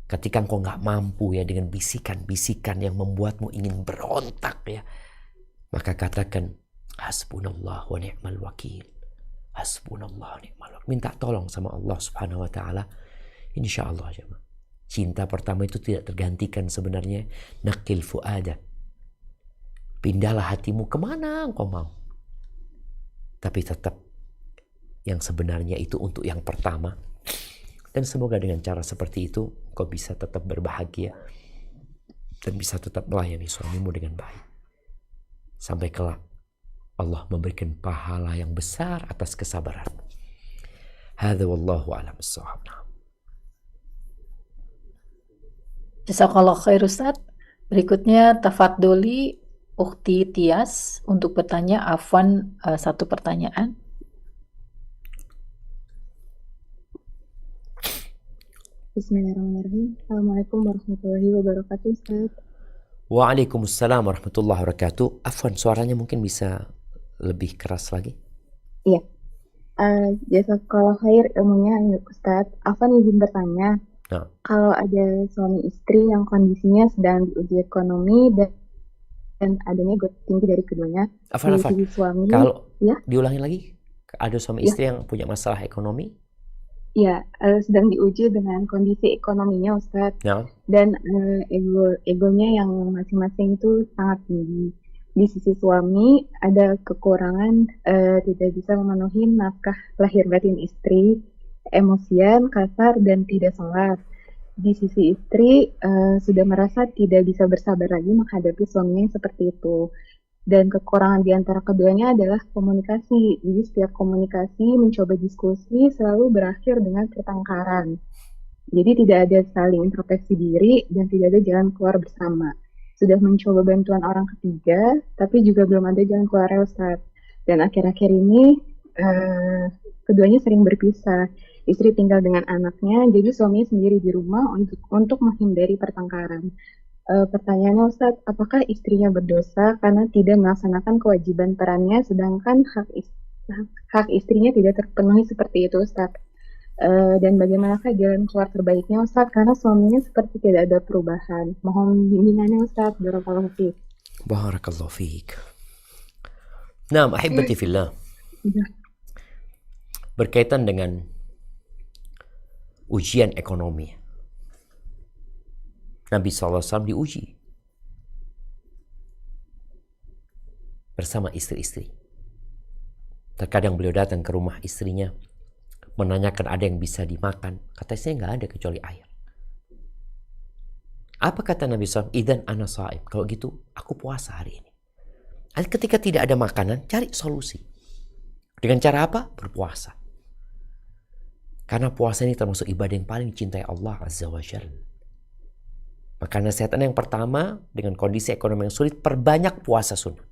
Speaker 1: Ketika engkau nggak mampu ya dengan bisikan-bisikan yang membuatmu ingin berontak ya, maka katakan hasbunallah wa ni'mal wakil. Hasbunallah wa ni'mal wakil. Minta tolong sama Allah Subhanahu wa taala. Insyaallah jemaah. Cinta pertama itu tidak tergantikan sebenarnya. Naqil fuada. Pindahlah hatimu kemana engkau mau. Tapi tetap yang sebenarnya itu untuk yang pertama. Dan semoga dengan cara seperti itu kau bisa tetap berbahagia dan bisa tetap melayani suamimu dengan baik. Sampai kelak Allah memberikan pahala yang besar atas kesabaranmu. Hadza wallahu a'lam bissawab.
Speaker 3: Jazakallah khair Ustaz. Berikutnya tafadholi Ukhti Tias untuk bertanya. Afwan, satu pertanyaan.
Speaker 5: Bismillahirrahmanirrahim. Assalamualaikum warahmatullahi wabarakatuh, Ustaz.
Speaker 1: Waalaikumsalam warahmatullahi wabarakatuh. Afwan, suaranya mungkin bisa lebih keras lagi.
Speaker 5: Iya. Jazakallah khair ilmunya, Ustaz. Afwan izin bertanya.
Speaker 1: Nah.
Speaker 5: Kalau ada suami istri yang kondisinya sedang diuji ekonomi dan adanya got tinggi dari keduanya,
Speaker 1: Afwan.
Speaker 5: sisi suami,
Speaker 1: Kalau
Speaker 5: ya,
Speaker 1: diulangi lagi, ada suami
Speaker 5: Ya.
Speaker 1: istri yang punya masalah ekonomi.
Speaker 5: ya, sedang diuji dengan kondisi ekonominya, Ustaz.
Speaker 1: Nah.
Speaker 5: Dan egonya yang masing-masing itu sangat tinggi. Di sisi suami ada kekurangan, tidak bisa memenuhi nafkah lahir batin istri, emosian, kasar, dan tidak sholat. Di sisi istri sudah merasa tidak bisa bersabar lagi menghadapi suaminya yang seperti itu. Dan kekurangan di antara keduanya adalah komunikasi. Jadi setiap komunikasi, mencoba diskusi selalu berakhir dengan pertengkaran. Jadi tidak ada saling introspeksi diri dan tidak ada jalan keluar bersama. Sudah mencoba bantuan orang ketiga, tapi juga belum ada jalan keluar, Ustaz. Dan akhir-akhir ini keduanya sering berpisah. Istri tinggal dengan anaknya, jadi suaminya sendiri di rumah untuk menghindari pertengkaran. Pertanyaannya, Ustaz, apakah istrinya berdosa karena tidak melaksanakan kewajiban perannya, sedangkan hak istrinya tidak terpenuhi seperti itu, Ustaz? Dan bagaimanakah jalan keluar terbaiknya, Ustaz? Karena suaminya seperti tidak ada perubahan. Mohon bimbingannya, Ustaz. Barakallahu fiik.
Speaker 1: Barakallahu fiik. Nah, ahibati fillah. Berkaitan dengan ujian ekonomi, Nabi SAW diuji bersama istri-istri. Terkadang beliau datang ke rumah istrinya, menanyakan ada yang bisa dimakan. Kata istrinya nggak ada kecuali air. Apa kata Nabi SAW? Idzan ana shaim. Kalau gitu, aku puasa hari ini. Ketika tidak ada makanan, cari solusi. Dengan cara apa? Berpuasa. Karena puasa ini termasuk ibadah yang paling dicintai Allah Azza wa Jalla. Maka nasihatnya yang pertama, dengan kondisi ekonomi yang sulit, perbanyak puasa sunnah.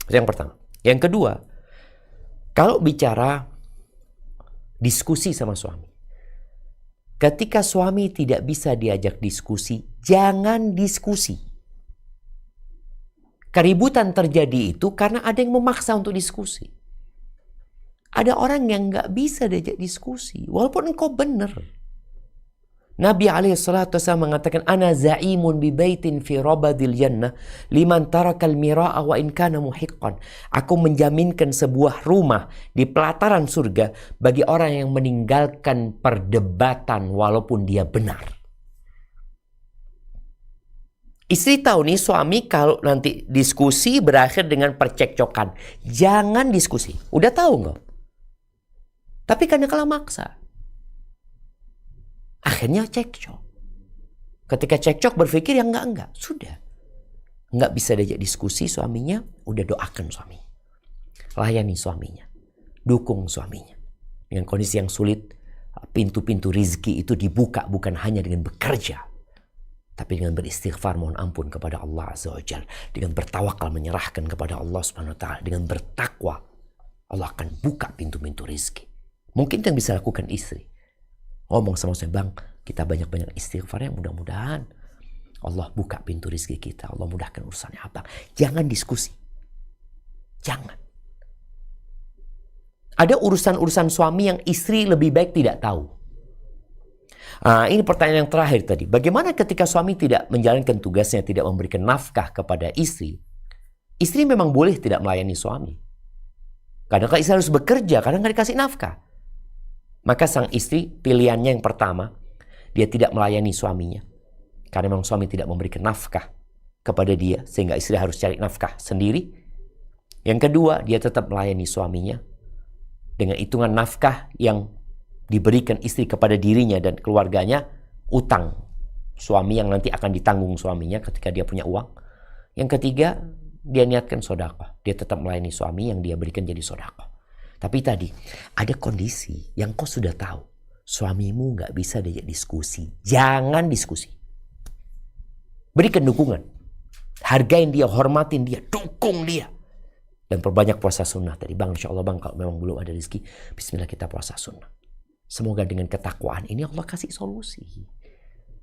Speaker 1: Itu yang pertama. Yang kedua, kalau bicara diskusi sama suami, ketika suami tidak bisa diajak diskusi, jangan diskusi. Keributan terjadi itu karena ada yang memaksa untuk diskusi. Ada orang yang gak bisa diajak diskusi, walaupun engkau benar. Nabi SAW mengatakan, Ana za'imun bi baitin fi rabadil jannah liman tarakal mira'a wa in kana muhiqqan. Aku menjaminkan sebuah rumah di pelataran surga bagi orang yang meninggalkan perdebatan walaupun dia benar. Istri tahu nih, suami kalau nanti diskusi berakhir dengan percekcokan. Jangan diskusi. Udah tahu nggak? Tapi karena kalah maksa, akhirnya cekcok. Ketika cekcok berpikir yang enggak. Sudah. Enggak bisa diajak diskusi suaminya, udah doakan suaminya. Layani suaminya. Dukung suaminya. Dengan kondisi yang sulit, pintu-pintu rizki itu dibuka bukan hanya dengan bekerja, tapi dengan beristighfar mohon ampun kepada Allah Azza wa Jalla. Dengan bertawakal menyerahkan kepada Allah Subhanahu wa Ta'ala. Dengan bertakwa, Allah akan buka pintu-pintu rizki. Mungkin yang bisa lakukan istri, ngomong sama saya, Bang, kita banyak-banyak istighfar ya, mudah-mudahan Allah buka pintu rezeki kita, Allah mudahkan urusannya abang. Jangan diskusi. Jangan. Ada urusan-urusan suami yang istri lebih baik tidak tahu. Ini pertanyaan yang terakhir tadi. Bagaimana ketika suami tidak menjalankan tugasnya, tidak memberikan nafkah kepada istri? Istri memang boleh tidak melayani suami. Kadang-kadang istri harus bekerja, kadang nggak dikasih nafkah. Maka sang istri pilihannya yang pertama, dia tidak melayani suaminya. Karena memang suami tidak memberikan nafkah kepada dia, sehingga istri harus cari nafkah sendiri. Yang kedua, dia tetap melayani suaminya dengan hitungan nafkah yang diberikan istri kepada dirinya dan keluarganya, utang suami yang nanti akan ditanggung suaminya ketika dia punya uang. Yang ketiga, dia niatkan sedekah. Dia tetap melayani suami yang dia berikan jadi sedekah. Tapi tadi ada kondisi yang kau sudah tahu, suamimu nggak bisa diajak diskusi. Jangan diskusi. Berikan dukungan, hargain dia, hormatin dia, dukung dia, dan perbanyak puasa sunnah tadi. Bang, insya Allah bang, kalau memang belum ada rezeki, Bismillah kita puasa sunnah. Semoga dengan ketakwaan ini Allah kasih solusi.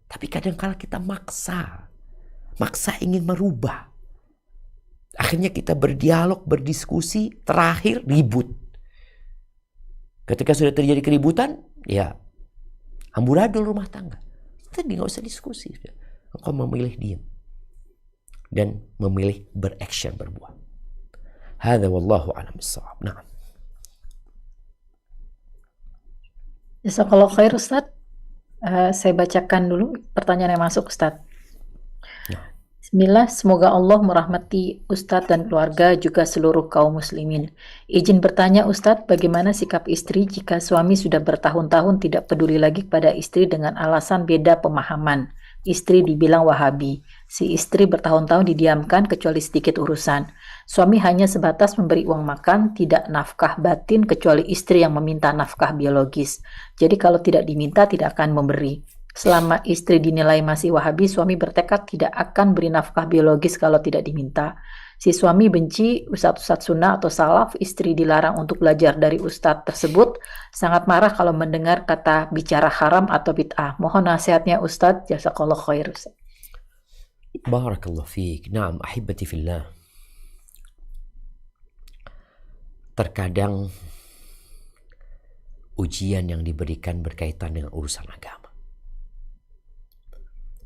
Speaker 1: Tapi kadang-kala kita maksa ingin merubah. Akhirnya kita berdialog, berdiskusi, terakhir ribut. Ketika sudah terjadi keributan, ya amburadul rumah tangga. Tadi nggak usah diskusi. Engkau memilih diam dan memilih beraction, berbuat. Hadza wallahu a'lam bissawab. Nah.
Speaker 3: Jazakallah khair Ustaz. Saya bacakan dulu pertanyaan yang masuk Ustaz. Bismillah, semoga Allah merahmati Ustadz dan keluarga juga seluruh kaum muslimin. Izin bertanya Ustadz, bagaimana sikap istri jika suami sudah bertahun-tahun tidak peduli lagi kepada istri dengan alasan beda pemahaman? Istri dibilang Wahabi. Si istri bertahun-tahun didiamkan kecuali sedikit urusan. Suami hanya sebatas memberi uang makan, tidak nafkah batin kecuali istri yang meminta nafkah biologis. Jadi kalau tidak diminta tidak akan memberi. Selama istri dinilai masih Wahabi, suami bertekad tidak akan beri nafkah biologis kalau tidak diminta. Si suami benci ustadz-ustadz sunnah atau salaf, istri dilarang untuk belajar dari ustadz tersebut, sangat marah kalau mendengar kata bicara haram atau bid'ah. Mohon nasihatnya Ustadz, jazakallah khair.
Speaker 1: Barakallahu fiik. Naam, ahibati fillah. Terkadang ujian yang diberikan berkaitan dengan urusan agama.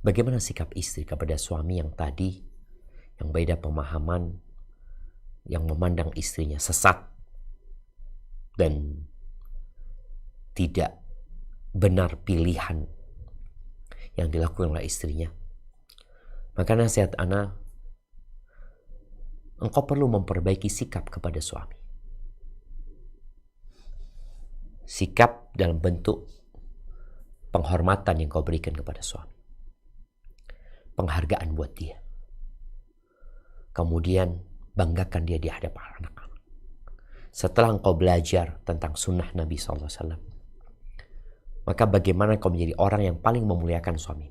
Speaker 1: Bagaimana sikap istri kepada suami yang tadi, yang beda pemahaman, yang memandang istrinya sesat dan tidak benar pilihan yang dilakukan oleh istrinya? Maka nasihat ana, engkau perlu memperbaiki sikap kepada suami. Sikap dalam bentuk penghormatan yang kau berikan kepada suami. Penghargaan buat dia. Kemudian banggakan dia di hadapan anak-anak. Setelah engkau belajar tentang sunnah Nabi SAW, maka bagaimana kau menjadi orang yang paling memuliakan suami?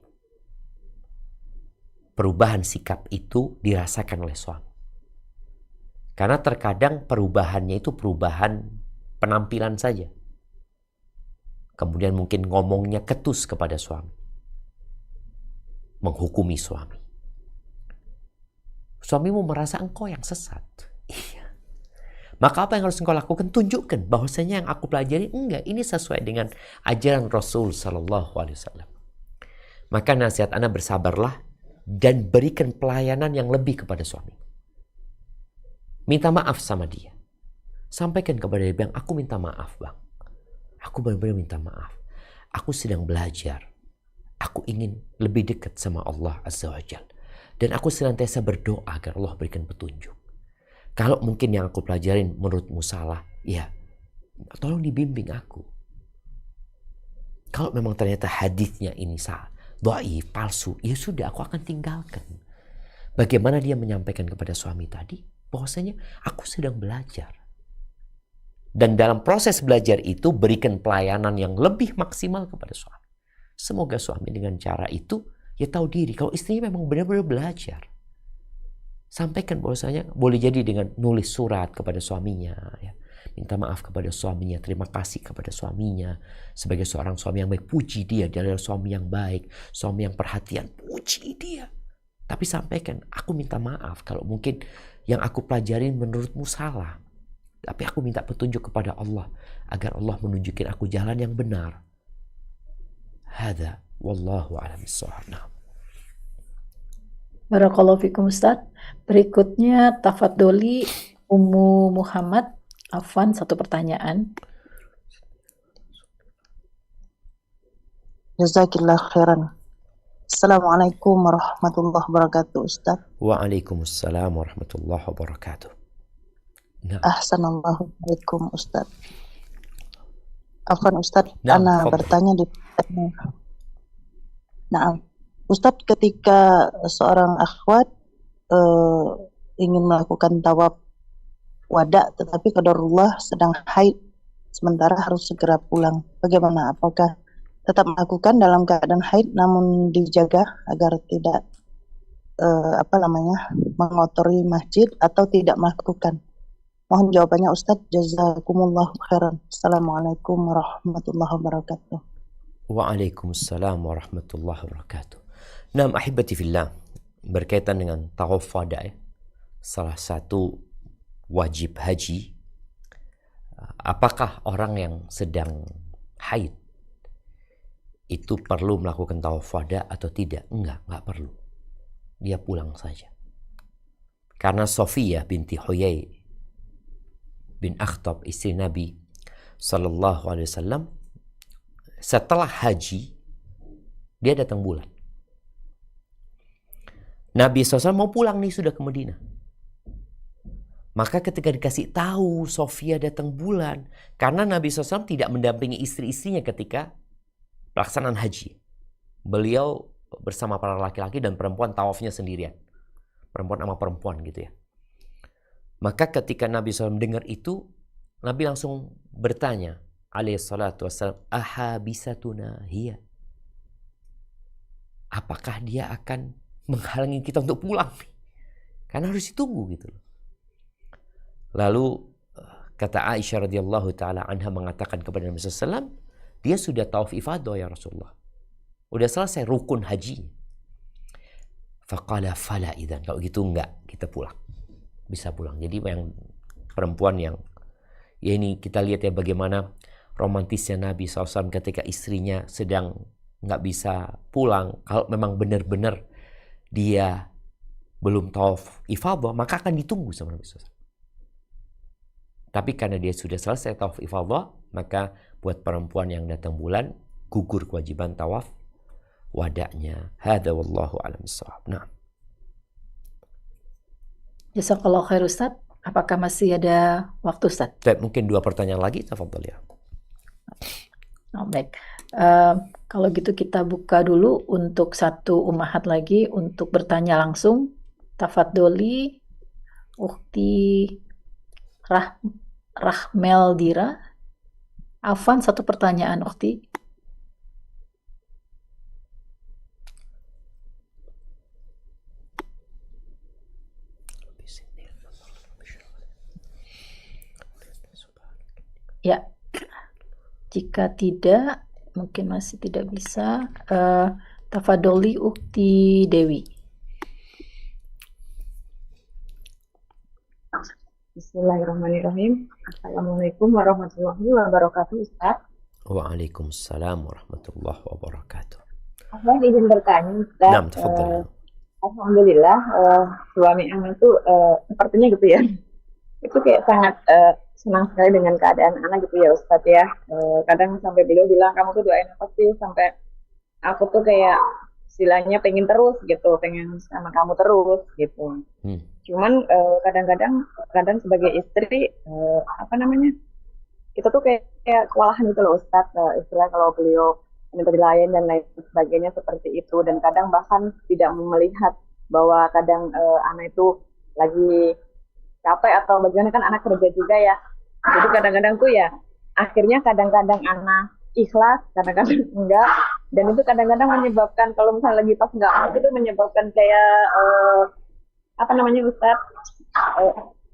Speaker 1: Perubahan sikap itu dirasakan oleh suami. Karena terkadang perubahannya itu perubahan penampilan saja. Kemudian mungkin ngomongnya ketus kepada suami. Menghukumi suami. Suamimu merasa engkau yang sesat. Iya. Maka apa yang harus engkau lakukan? Tunjukkan bahwasanya yang aku pelajari enggak, ini sesuai dengan ajaran Rasul sallallahu alaihi wasallam. Maka nasihat ana, bersabarlah dan berikan pelayanan yang lebih kepada suami. Minta maaf sama dia. Sampaikan kepada dia, Bang, aku minta maaf, Bang. Aku benar-benar minta maaf. Aku sedang belajar. Aku ingin lebih dekat sama Allah Azza wa Jalla. Dan aku senantiasa berdoa agar Allah berikan petunjuk. Kalau mungkin yang aku pelajarin menurutmu salah, ya tolong dibimbing aku. Kalau memang ternyata hadisnya ini salah, dhaif, palsu, ya sudah, aku akan tinggalkan. Bagaimana dia menyampaikan kepada suami tadi? Bahwasanya aku sedang belajar. Dan dalam proses belajar itu berikan pelayanan yang lebih maksimal kepada suami. Semoga suami dengan cara itu ya tahu diri kalau istrinya memang benar-benar belajar. Sampaikan bahwasanya boleh jadi dengan nulis surat kepada suaminya, ya. Minta maaf kepada suaminya, terima kasih kepada suaminya sebagai seorang suami yang baik, puji dia adalah suami yang baik, suami yang perhatian, puji dia. Tapi sampaikan, aku minta maaf kalau mungkin yang aku pelajarin menurutmu salah. Tapi aku minta petunjuk kepada Allah agar Allah menunjukin aku jalan yang benar. Hadza wallahu a'lam bissawab.
Speaker 3: Barakallahu fikum Ustaz. Berikutnya tafadholi Ummu Muhammad. Afwan, satu pertanyaan.
Speaker 4: Jazakillah khairan. Assalamualaikum warahmatullahi wabarakatuh, Ustaz.
Speaker 1: Waalaikumsalam warahmatullahi wabarakatuh. Nah.
Speaker 4: Ahsanallahu alaikum, Ustaz. Afwan Ustaz,
Speaker 1: Nah,
Speaker 4: ana bertanya di Nah, Ustadz, ketika seorang akhwat ingin melakukan tawaf wada, tetapi qadarullah sedang haid, sementara harus segera pulang, bagaimana? Apakah tetap melakukan dalam keadaan haid, namun dijaga agar tidak mengotori masjid, atau tidak melakukan?
Speaker 6: Mohon jawabannya Ustadz. Jazakumullahu khairan. Assalamualaikum warahmatullahi wabarakatuh.
Speaker 1: Waalaikumsalam warahmatullahi wabarakatuh. Naam ahibati fillah, berkaitan dengan tawaf wada, salah satu wajib haji. Apakah orang yang sedang haid itu perlu melakukan tawaf wada atau tidak? Enggak perlu. Dia pulang saja. Karena Sofiyah binti Huyai bin Akhtab, istri Nabi sallallahu alaihi wasallam, setelah haji dia datang bulan. Nabi SAW mau pulang nih sudah ke Madinah. Maka ketika dikasih tahu Sofia datang bulan, karena Nabi SAW tidak mendampingi istri-istrinya ketika pelaksanaan haji. Beliau bersama para laki-laki dan perempuan tawafnya sendirian. Perempuan sama perempuan gitu ya. Maka ketika Nabi SAW mendengar itu, Nabi langsung bertanya, alaihi salatu wassalam, ahabisatuna hiya. Apakah dia akan menghalangi kita untuk pulang? Karena harus ditunggu gitu loh. Lalu kata Aisyah radhiyallahu taala anha mengatakan kepada Nabi SAW, dia sudah tawaf ifadah ya Rasulullah. Udah selesai rukun haji. Faqala fala idzan. Kalau gitu enggak, kita pulang. Bisa pulang. Jadi yang perempuan yang ya ini kita lihat ya bagaimana romantisnya Nabi SAW ketika istrinya sedang nggak bisa pulang. Kalau memang benar-benar dia belum tawaf ifadah, maka akan ditunggu sama Nabi SAW. Tapi karena dia sudah selesai tawaf ifadah, maka buat perempuan yang datang bulan gugur kewajiban tawaf wada'nya. Hadza wallahu a'lam bissawab. Nah.
Speaker 3: Jazakallah khair Ustaz. Apakah masih ada waktu Ustaz?
Speaker 1: Mungkin 2 pertanyaan lagi, tafadhol ya.
Speaker 3: Oh, baik. Kalau gitu kita buka dulu untuk satu umahat lagi untuk bertanya langsung. Tafadholi Ukhti Rahmel Dira. Afwan, satu pertanyaan Ukhti. Ya, jika tidak, mungkin masih tidak bisa. Tafadholi Ukhti Dewi.
Speaker 5: Bismillahirrahmanirrahim. Assalamualaikum warahmatullahi wabarakatuh, Ustaz.
Speaker 1: Waalaikumsalam warahmatullahi wabarakatuh.
Speaker 5: Saya izin bertanya, Ustaz.
Speaker 1: Naam, tafadhol.
Speaker 5: Alhamdulillah, suami anak itu sepertinya gitu ya. Itu kayak sangat senang sekali dengan keadaan anak gitu ya Ustadz ya. Kadang sampai beliau bilang, kamu tuh doain apa sih sampai aku tuh kayak istilahnya pengen terus gitu, pengen sama kamu terus gitu. Cuman kadang sebagai istri kita tuh kayak kewalahan gitu loh Ustadz, istilah kalau beliau minta dilayan dan lain sebagainya seperti itu, dan kadang bahkan tidak melihat bahwa kadang anak itu lagi capek atau bagaimana, kan anak kerja juga ya. Jadi kadang-kadang tuh ya akhirnya kadang-kadang anak ikhlas, kadang-kadang enggak, dan itu kadang-kadang menyebabkan kalau misalnya lagi pas enggak itu menyebabkan kayak Ustaz,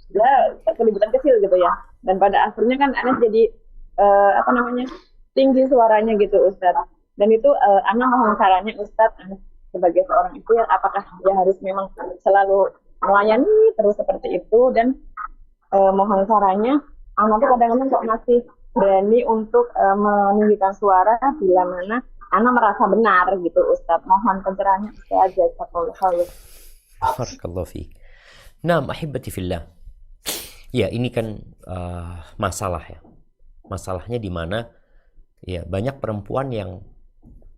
Speaker 5: ya keributan kecil gitu ya, dan pada akhirnya kan anak jadi tinggi suaranya gitu Ustaz, dan itu anak mohon sarannya Ustaz sebagai seorang istri, apakah dia harus memang selalu melayani terus seperti itu, dan mohon sarannya anak tuh kadang-kadang kok masih berani untuk meninggikan suara bila mana anak merasa benar gitu Ustaz. Mohon pencerahannya aja
Speaker 1: Barakallahu fiik. Naam ahibati fillah. Ya, ini kan masalah ya. Masalahnya di mana ya banyak perempuan yang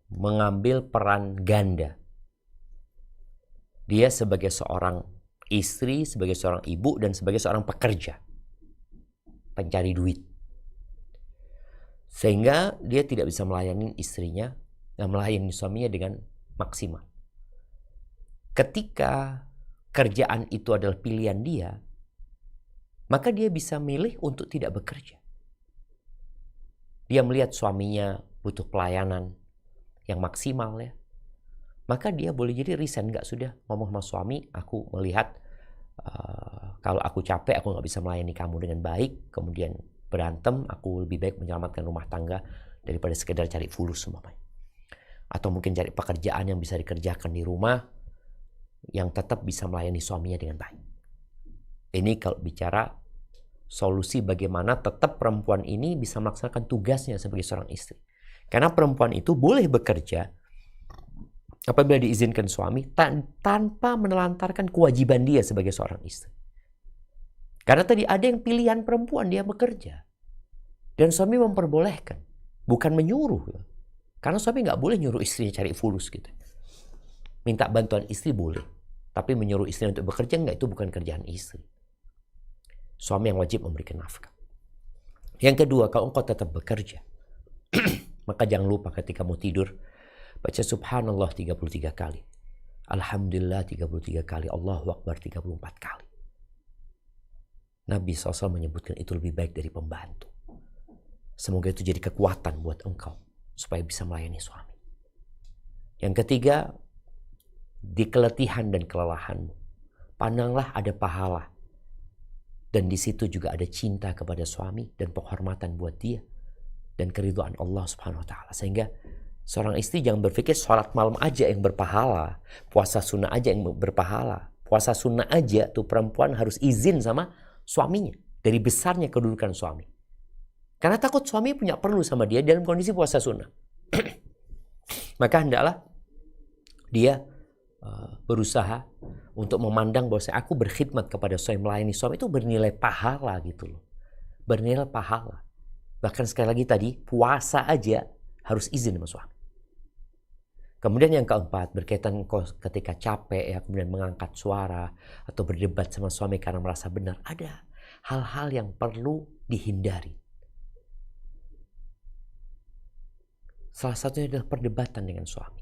Speaker 1: mengambil peran ganda. Dia sebagai seorang istri, sebagai seorang ibu, dan sebagai seorang pekerja, pencari duit. Sehingga dia tidak bisa melayani istrinya dan melayani suaminya dengan maksimal. Ketika kerjaan itu adalah pilihan dia, maka dia bisa milih untuk tidak bekerja. Dia melihat suaminya butuh pelayanan yang maksimal ya, maka dia boleh jadi resign, nggak sudah ngomong sama suami, aku melihat Kalau aku capek, aku nggak bisa melayani kamu dengan baik, kemudian berantem, aku lebih baik menyelamatkan rumah tangga daripada sekedar cari fulus umpamanya. Atau mungkin cari pekerjaan yang bisa dikerjakan di rumah yang tetap bisa melayani suaminya dengan baik. Ini kalau bicara solusi bagaimana tetap perempuan ini bisa melaksanakan tugasnya sebagai seorang istri. Karena perempuan itu boleh bekerja apabila diizinkan suami tanpa menelantarkan kewajiban dia sebagai seorang istri. Karena tadi ada yang pilihan perempuan, dia bekerja. Dan suami memperbolehkan, bukan menyuruh. Karena suami nggak boleh nyuruh istrinya cari fulus gitu. Minta bantuan istri boleh. Tapi menyuruh istri untuk bekerja nggak, itu bukan kerjaan istri. Suami yang wajib memberikan nafkah. Yang kedua, kalau engkau tetap bekerja, maka jangan lupa ketika mau tidur, baca subhanallah 33 kali. Alhamdulillah 33 kali. Allahu Akbar 34 kali. Nabi SAW menyebutkan itu lebih baik dari pembantu. Semoga itu jadi kekuatan buat engkau supaya bisa melayani suami. Yang ketiga, di keletihan dan kelelahanmu, pandanglah ada pahala. Dan di situ juga ada cinta kepada suami dan penghormatan buat dia dan keridhaan Allah Subhanahu wa taala. Sehingga seorang istri jangan berpikir sholat malam aja yang berpahala, puasa sunnah aja yang berpahala. Puasa sunnah aja tuh perempuan harus izin sama suaminya dari besarnya kedudukan suami. Karena takut suami punya perlu sama dia dalam kondisi puasa sunnah. Maka hendaklah dia berusaha untuk memandang bahwa aku berkhidmat kepada suami, melayani suami itu bernilai pahala gitu loh. Bernilai pahala. Bahkan sekali lagi tadi, puasa aja harus izin sama suami. Kemudian yang keempat, berkaitan ketika capek ya, kemudian mengangkat suara atau berdebat sama suami karena merasa benar. Ada hal-hal yang perlu dihindari. Salah satunya adalah perdebatan dengan suami.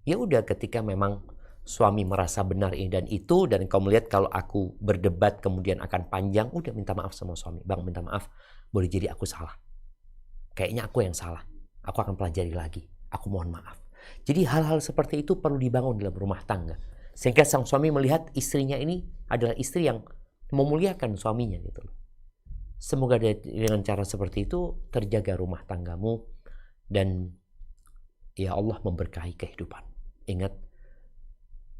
Speaker 1: Ya udah, ketika memang suami merasa benar ini dan itu, dan kau melihat kalau aku berdebat kemudian akan panjang, udah minta maaf sama suami. Bang, minta maaf, boleh jadi aku salah. Kayaknya aku yang salah. Aku akan pelajari lagi. Aku mohon maaf. Jadi hal-hal seperti itu perlu dibangun dalam rumah tangga. Sehingga sang suami melihat istrinya ini adalah istri yang memuliakan suaminya gitu. Semoga dengan cara seperti itu terjaga rumah tanggamu dan ya Allah memberkahi kehidupan. Ingat,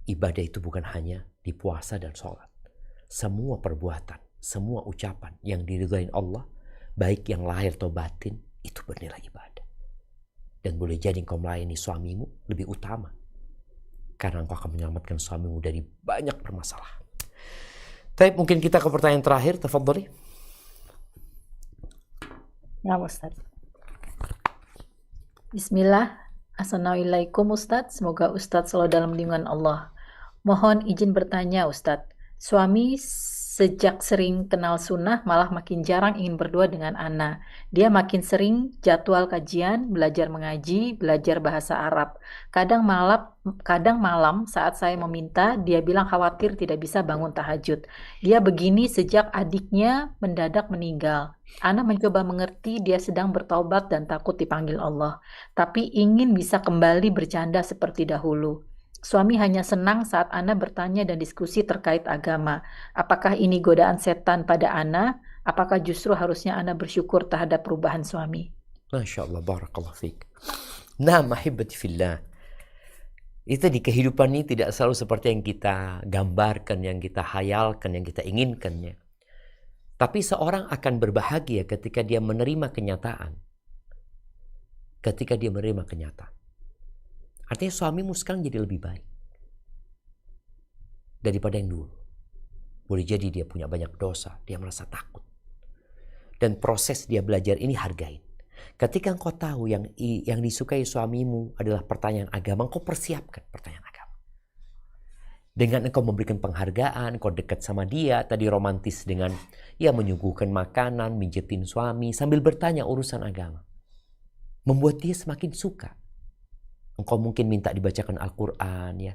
Speaker 1: ibadah itu bukan hanya di puasa dan sholat. Semua perbuatan, semua ucapan yang diridhoin Allah, baik yang lahir atau batin, itu bernilai ibadah. Dan boleh jadi engkau melayani suamimu lebih utama. Karena engkau akan menyelamatkan suamimu dari banyak permasalahan. Tapi mungkin kita ke pertanyaan terakhir, tafadhali.
Speaker 3: Ya Ustaz. Bismillah. Assalamualaikum Ustadz, semoga Ustadz selalu dalam lindungan Allah. Mohon izin bertanya Ustadz, suami sejak sering kenal sunnah malah makin jarang ingin berdua dengan Ana. Dia makin sering jadwal kajian, belajar mengaji, belajar bahasa Arab. Kadang malam saat saya meminta, dia bilang khawatir tidak bisa bangun tahajud. Dia begini sejak adiknya mendadak meninggal. Ana mencoba mengerti dia sedang bertaubat dan takut dipanggil Allah, tapi ingin bisa kembali bercanda seperti dahulu. Suami hanya senang saat Ana bertanya dan diskusi terkait agama. Apakah ini godaan setan pada Ana? Apakah justru harusnya Ana bersyukur terhadap perubahan suami?
Speaker 1: Masya Allah, barakallah fiik. Nah, mahibati fillah. Itu di kehidupan ini tidak selalu seperti yang kita gambarkan, yang kita hayalkan, yang kita inginkannya. Tapi seorang akan berbahagia ketika dia menerima kenyataan. Ketika dia menerima kenyataan. Artinya suamimu sekarang jadi lebih baik daripada yang dulu. Boleh jadi dia punya banyak dosa, dia merasa takut. Dan proses dia belajar ini hargain. Ketika engkau tahu yang disukai suamimu adalah pertanyaan agama, engkau persiapkan pertanyaan agama. Dengan engkau memberikan penghargaan, engkau dekat sama dia, tadi romantis dengan ya menyuguhkan makanan, mijetin suami, sambil bertanya urusan agama. Membuat dia semakin suka. Engkau mungkin minta dibacakan Al-Quran ya,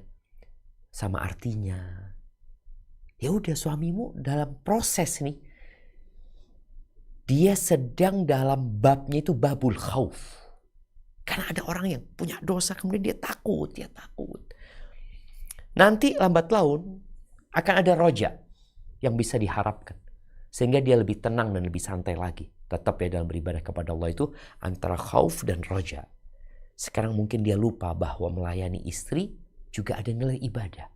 Speaker 1: sama artinya. Ya udah, suamimu dalam proses nih, dia sedang dalam babnya itu babul khauf. Karena ada orang yang punya dosa kemudian dia takut. Nanti lambat laun Akan ada roja yang bisa diharapkan. Sehingga dia lebih tenang dan lebih santai lagi. Tetap ya dalam beribadah kepada Allah itu antara khauf dan roja. Sekarang mungkin dia lupa bahwa melayani istri juga ada nilai ibadah.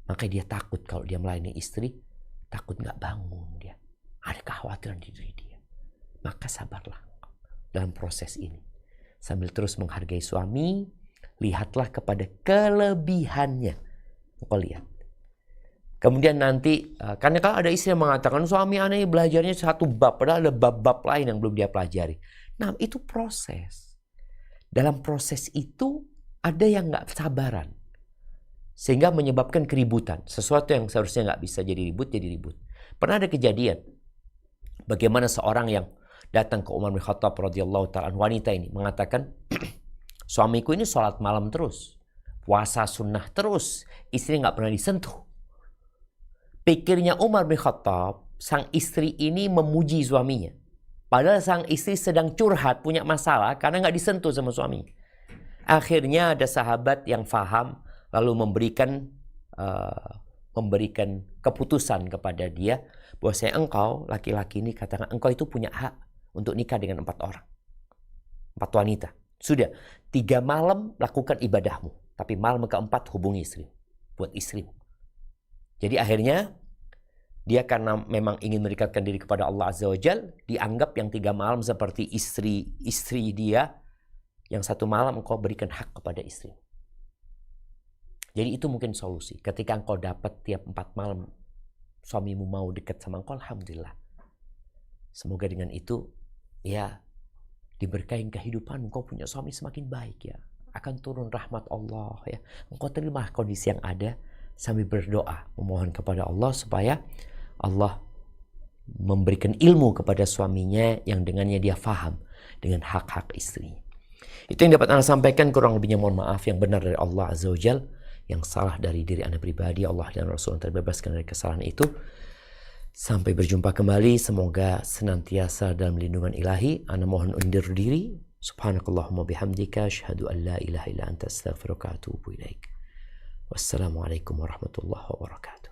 Speaker 1: Maka dia takut kalau dia melayani istri, takut nggak bangun dia. Ada kekhawatiran di diri dia. Maka sabarlah dalam proses ini. Sambil terus menghargai suami, lihatlah kepada kelebihannya. Kau lihat. Kemudian nanti, karena kalau ada istri yang mengatakan suami aneh belajarnya satu bab, padahal ada bab-bab lain yang belum dia pelajari. Nah, itu proses. Dalam proses itu ada yang nggak sabaran. Sehingga menyebabkan keributan. Sesuatu yang seharusnya nggak bisa jadi ribut. Pernah ada kejadian. Bagaimana seorang yang datang ke Umar bin Khattab radhiyallahu ta'ala, wanita ini mengatakan, suamiku ini sholat malam terus. Puasa sunnah terus. Istri nggak pernah disentuh. Pikirnya Umar bin Khattab, sang istri ini memuji suaminya. Padahal sang istri sedang curhat, punya masalah karena nggak disentuh sama suami. Akhirnya ada sahabat yang faham, lalu memberikan keputusan kepada dia, bahwasanya engkau, laki-laki ini, katakan engkau itu punya hak untuk nikah dengan 4 orang. 4 wanita. Sudah, 3 malam lakukan ibadahmu. Tapi malam keempat hubungi istri. Buat istrimu. Jadi akhirnya dia karena memang ingin mendekatkan diri kepada Allah Azza wa Jal, dianggap yang 3 malam seperti istri dia, yang 1 malam engkau berikan hak kepada istri. Jadi itu mungkin solusi. Ketika engkau dapat tiap 4 malam suamimu mau dekat sama engkau, alhamdulillah. Semoga dengan itu ya diberkahi kehidupan, engkau punya suami semakin baik ya. Akan turun rahmat Allah ya. Engkau terima kondisi yang ada sambil berdoa, memohon kepada Allah supaya Allah memberikan ilmu kepada suaminya yang dengannya dia faham dengan hak-hak istrinya. Itu yang dapat Anda sampaikan, kurang lebihnya mohon maaf. Yang benar dari Allah Azza wa Jal, yang salah dari diri Anda pribadi. Allah dan Rasul terbebaskan dari kesalahan itu. Sampai berjumpa kembali, semoga senantiasa dalam lindungan ilahi. Anda mohon undur diri. Subhanakallahumma bihamdika asyhadu an la ilaha illa anta astaghfiruka wa atubu ilaik. Wassalamualaikum warahmatullahi wabarakatuh.